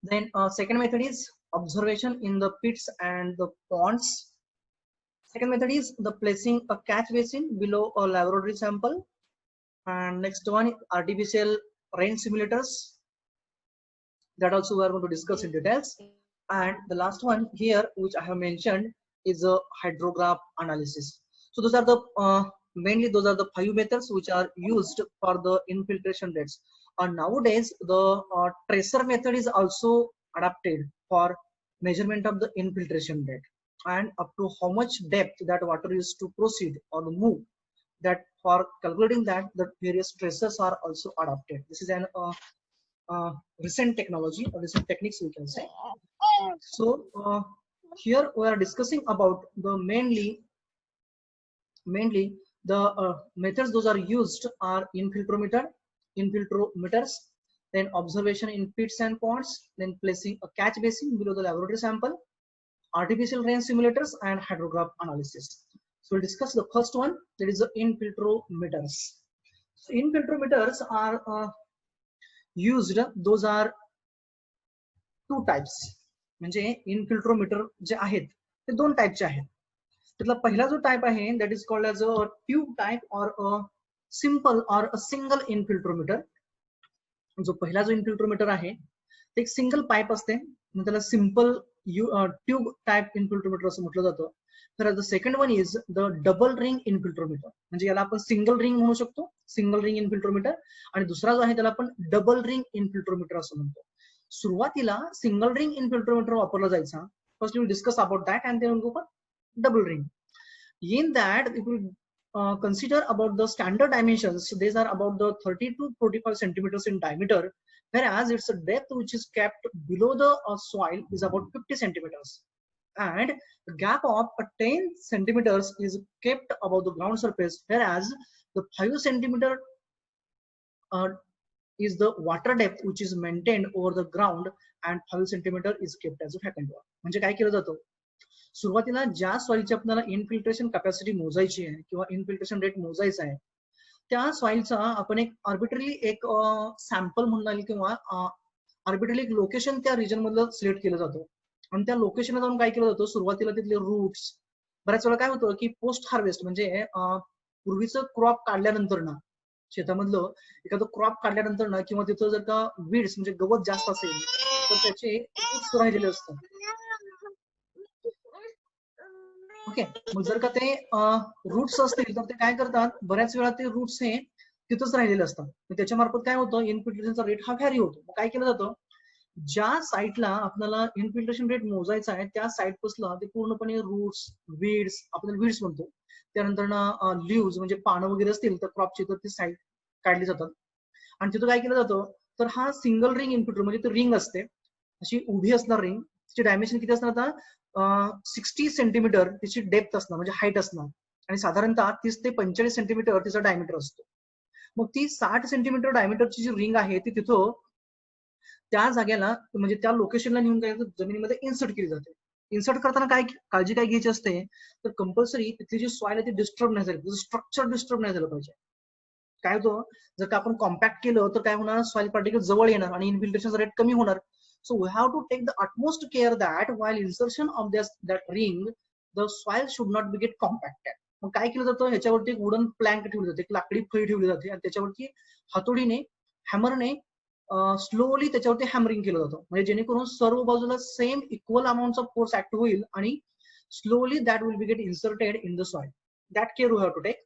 Speaker 1: Then second method is observation in the pits and the ponds. Second method is the placing a catch basin below a laboratory sample. And next one, artificial rain simulators. That also we are going to discuss in details. And the last one here, which I have mentioned, is a hydrograph analysis. So those are the Mainly those are the 5 methods which are used for the infiltration rates. Nowadays the tracer method is also adapted for measurement of the infiltration rate and up to how much depth that water is to proceed or move. That for calculating that, the various tracers are also adapted. This is an recent technology or recent techniques we can say. So here we are discussing about the mainly the methods those are used are infiltrometers, then observation in pits and ponds, then placing a catch basin below the laboratory sample, artificial rain simulators, and hydrograph analysis. So we'll discuss the first one, that is the infiltrometers. So infiltrometers are used, those are two types. म्हणजे infiltrometer जे आहेत ते दोन टाइपचे आहेत. त्यातला पहिला जो type आहे that is called as a tube type or a simple और अ सिंगल इनफिल्ट्रोमीटर. जो पहिला जो इनफिल्ट्रोमीटर आहे ते एक सिंगल पाईप असते, त्याला सिंपल ट्यूब टाइप इनफिल्ट्रोमीटर असं म्हटलं जातं. तर the second one is the double ring infiltrometer, म्हणजे याला आपण सिंगल रिंग म्हणू शकतो, सिंगल रिंग इनफिल्ट्रोमीटर. आणि दुसरा जो आहे त्याला आपण डबल रिंग इनफिल्ट्रोमीटर असं म्हणतो. सुरुवातीला सिंगल रिंग इनफिल्ट्रोमीटर वापरला जायचा. First will discuss about that and then go for double ring. In that, if we consider about the standard dimensions, these are about the 30 to 45 centimeters in diameter, whereas its depth which is kept below the soil is about 50 centimeters, and the gap of 10 centimeters is kept above the ground surface, whereas the 5 centimeter is the water depth which is maintained over the ground, and 5 centimeter is kept as a vacant one. म्हणजे काय केलं जातं, सुरुवातीला ज्या सॉइलची आपल्याला infiltration capacity मोजायची आहे किंवा infiltration rate मोजायचा आहे, त्या सॉइलचा आपण एक आर्बिट्रली एक सॅम्पल म्हणून लागेल किंवा आर्बिट्रली एक लोकेशन त्या रिजन मधलं सिलेक्ट केलं जातं. आणि त्या लोकेशनला जाऊन काय केलं जातं, सुरुवातीला तिथले रूट्स, बऱ्याच वेळा काय होतं की पोस्ट हार्वेस्ट म्हणजे पूर्वीचं क्रॉप काढल्यानंतर ना, शेतामधलं एखादं क्रॉप काढल्यानंतर ना, किंवा तिथं जर का वीड्स म्हणजे गवत जास्त असेल तर त्याचे रूट्स राहिलेले असतात. ओके, मग जर का ते रूट्स असतील तर ते काय करतात, बऱ्याच वेळा ते रूट्स हे तिथंच राहिलेले असतात. त्याच्या मार्फत काय होतं, इनफिल्ट्रेशनचा रेट हा व्हॅरी होतो. मग काय केलं जातं, ज्या साईटला आपल्याला इनफिल्ट्रेशन रेट मोजायचा आहे त्या साईट पासला ते पूर्णपणे रूट्स, वीड्स, आपण वीड्स म्हणतो, त्यानंतर ना लिव्हज म्हणजे पानं वगैरे असतील तर क्रॉपची, तर ती साईट काढली जातात. आणि तिथं काय केलं जातं, तर हा सिंगल रिंग इनफिल्टर म्हणजे ती रिंग असते अशी उभी असणार रिंग, तिची डायमेन्शन किती असणार, आता 60 सेंटीमीटर तिची डेप्थ असणार म्हणजे हाईट असणार, आणि साधारणतः 30 ते 45 सेंटीमीटर तिचा डायमीटर असतो. मग ती 60 सेंटीमीटर डायमीटरची जी रिंग आहे ती तिथं त्या जागेला म्हणजे त्या लोकेशनला नेऊन काय जमिनीमध्ये इन्सर्ट केली जाते. इन्सर्ट करताना काय काळजी काय घ्यायची असते, तर कंपल्सरी तिथली जी सॉइल आहे ती डिस्टर्ब नाही झाली, तिचं स्ट्रक्चर डिस्टर्ब नाही झालं पाहिजे. काय होतं, जर का आपण कॉम्पॅक्ट केलं तर काय होणार, सॉइल पार्टिकल जवळ येणार आणि इनफिल्ट्रेशनचा रेट कमी होणार. So we have to take the utmost care that while insertion of that ring, the soil should not be get compacted. मग काय केलं जातं, ह्याच्यावरती एक वुडन प्लॅंक ठेवली जाते, एक लाकडी फळी ठेवली जाते आणि त्याच्यावरती हातोडीने हॅमरने स्लोली त्याच्यावरती हॅमरिंग केलं जातं, म्हणजे जेणेकरून सर्व बाजूला same equal amount of force act होईल आणि slowly that will be get inserted in the soil. That care we have to take.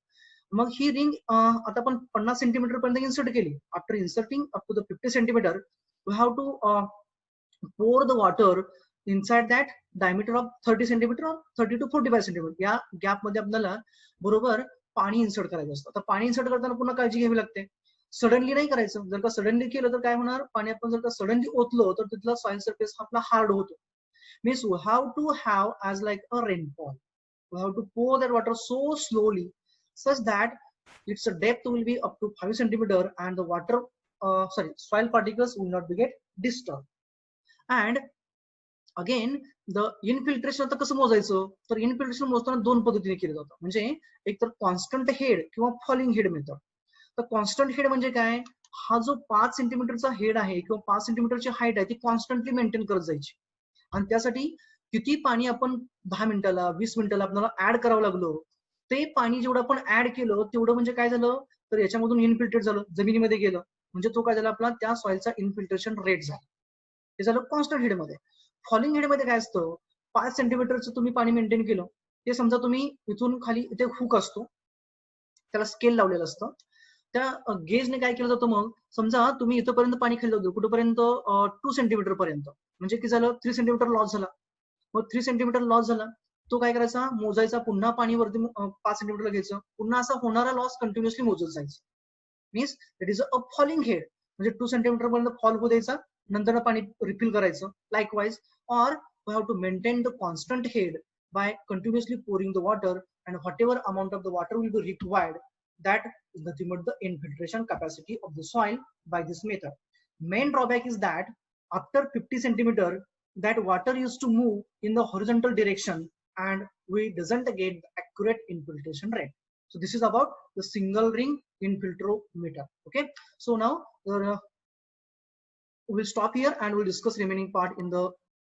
Speaker 1: मग ही रिंग आता आपण 50 सेंटीमीटर पर्यंत इन्सर्ट केली. After inserting up to the 50 centimetre we have to pour the water inside that diameter of 30 centimeter or 30 to 45 centimeter. या gap मध्ये आपल्याला बरोबर पाणी इन्सर्ट करायचं असतं. तर पाणी इन्सर्ट करताना पुन्हा काळजी घ्यावी लागते, सडनली नाही करायचं. जर का सडनली केलं तर काय होणार, पाणी आपण जर का सडनली ओतलं तर तिथला सॉइल सरफेस आपला हार्ड होतो. Means we have to have as like a rainfall, we have to pour that water so slowly such that its depth will be up to 5 centimeter and the water soil particles will not be get disturbed. And again the infiltration आता कसं मोजायचं, तर infiltration मोजताना दोन पद्धतीने केलं जातं. म्हणजे एक तर कॉन्स्टंट हेड किंवा फॉलिंग हेड मेथड. तर कॉन्स्टंट हेड म्हणजे काय, हा जो 5 सेंटीमीटरचा हेड आहे किंवा 5 सेंटीमीटरची हाईट आहे ती कॉन्स्टंटली मेंटेन करत जायची. आणि त्यासाठी किती पाणी आपण 10 मिनिटाला 20 मिनिटाला आपल्याला ऍड करावं लागलो, ते पाणी जेवढं आपण ऍड केलं तेवढं म्हणजे काय झालं, तर याच्यामधून इनफिल्ट्रेट झालं, जमिनीमध्ये गेलं, म्हणजे तो काय झाला, आपला त्या सॉइलचा इनफिल्ट्रेशन रेट झाला. हे झालं कॉन्स्टंट हेड मध्ये. फॉलिंग हेड मध्ये काय असतं, 5 सेंटीमीटरचं तुम्ही पाणी मेंटेन केलं, ते समजा तुम्ही इथून खाली इथे हुक असतो, त्याला स्केल लावलेलं असतं. त्या गेजने काय केलं जातं, मग समजा तुम्ही इथपर्यंत पाणी खाल्लं होतं, कुठपर्यंत 2 सेंटीमीटर पर्यंत, म्हणजे की झालं 3 सेंटीमीटर लॉस झाला. मग 3 सेंटीमीटर लॉस झाला, तो काय करायचा, मोजायचा, पुन्हा पाणी वरती 5 सेंटीमीटरला घ्यायचं, पुन्हा असा होणारा लॉस कंटिन्युअसली मोजत जायचं. Means it is a falling head, म्हणजे 2 सेंटीमीटर पर्यंत फॉल होऊ द्यायचा, नंतर पाणी रिफिल करायचं. Likewise, or we have to maintain the constant head by continuously pouring the water, and whatever amount of the water will be required, that is nothing but the infiltration capacity of the soil by this method. Main drawback is that after 50 centimeter, that water used to move in the horizontal direction and we doesn't get the accurate infiltration rate. So this is about the single ring infiltrometer. Okay, so now we'll stop here and we'll discuss remaining part in the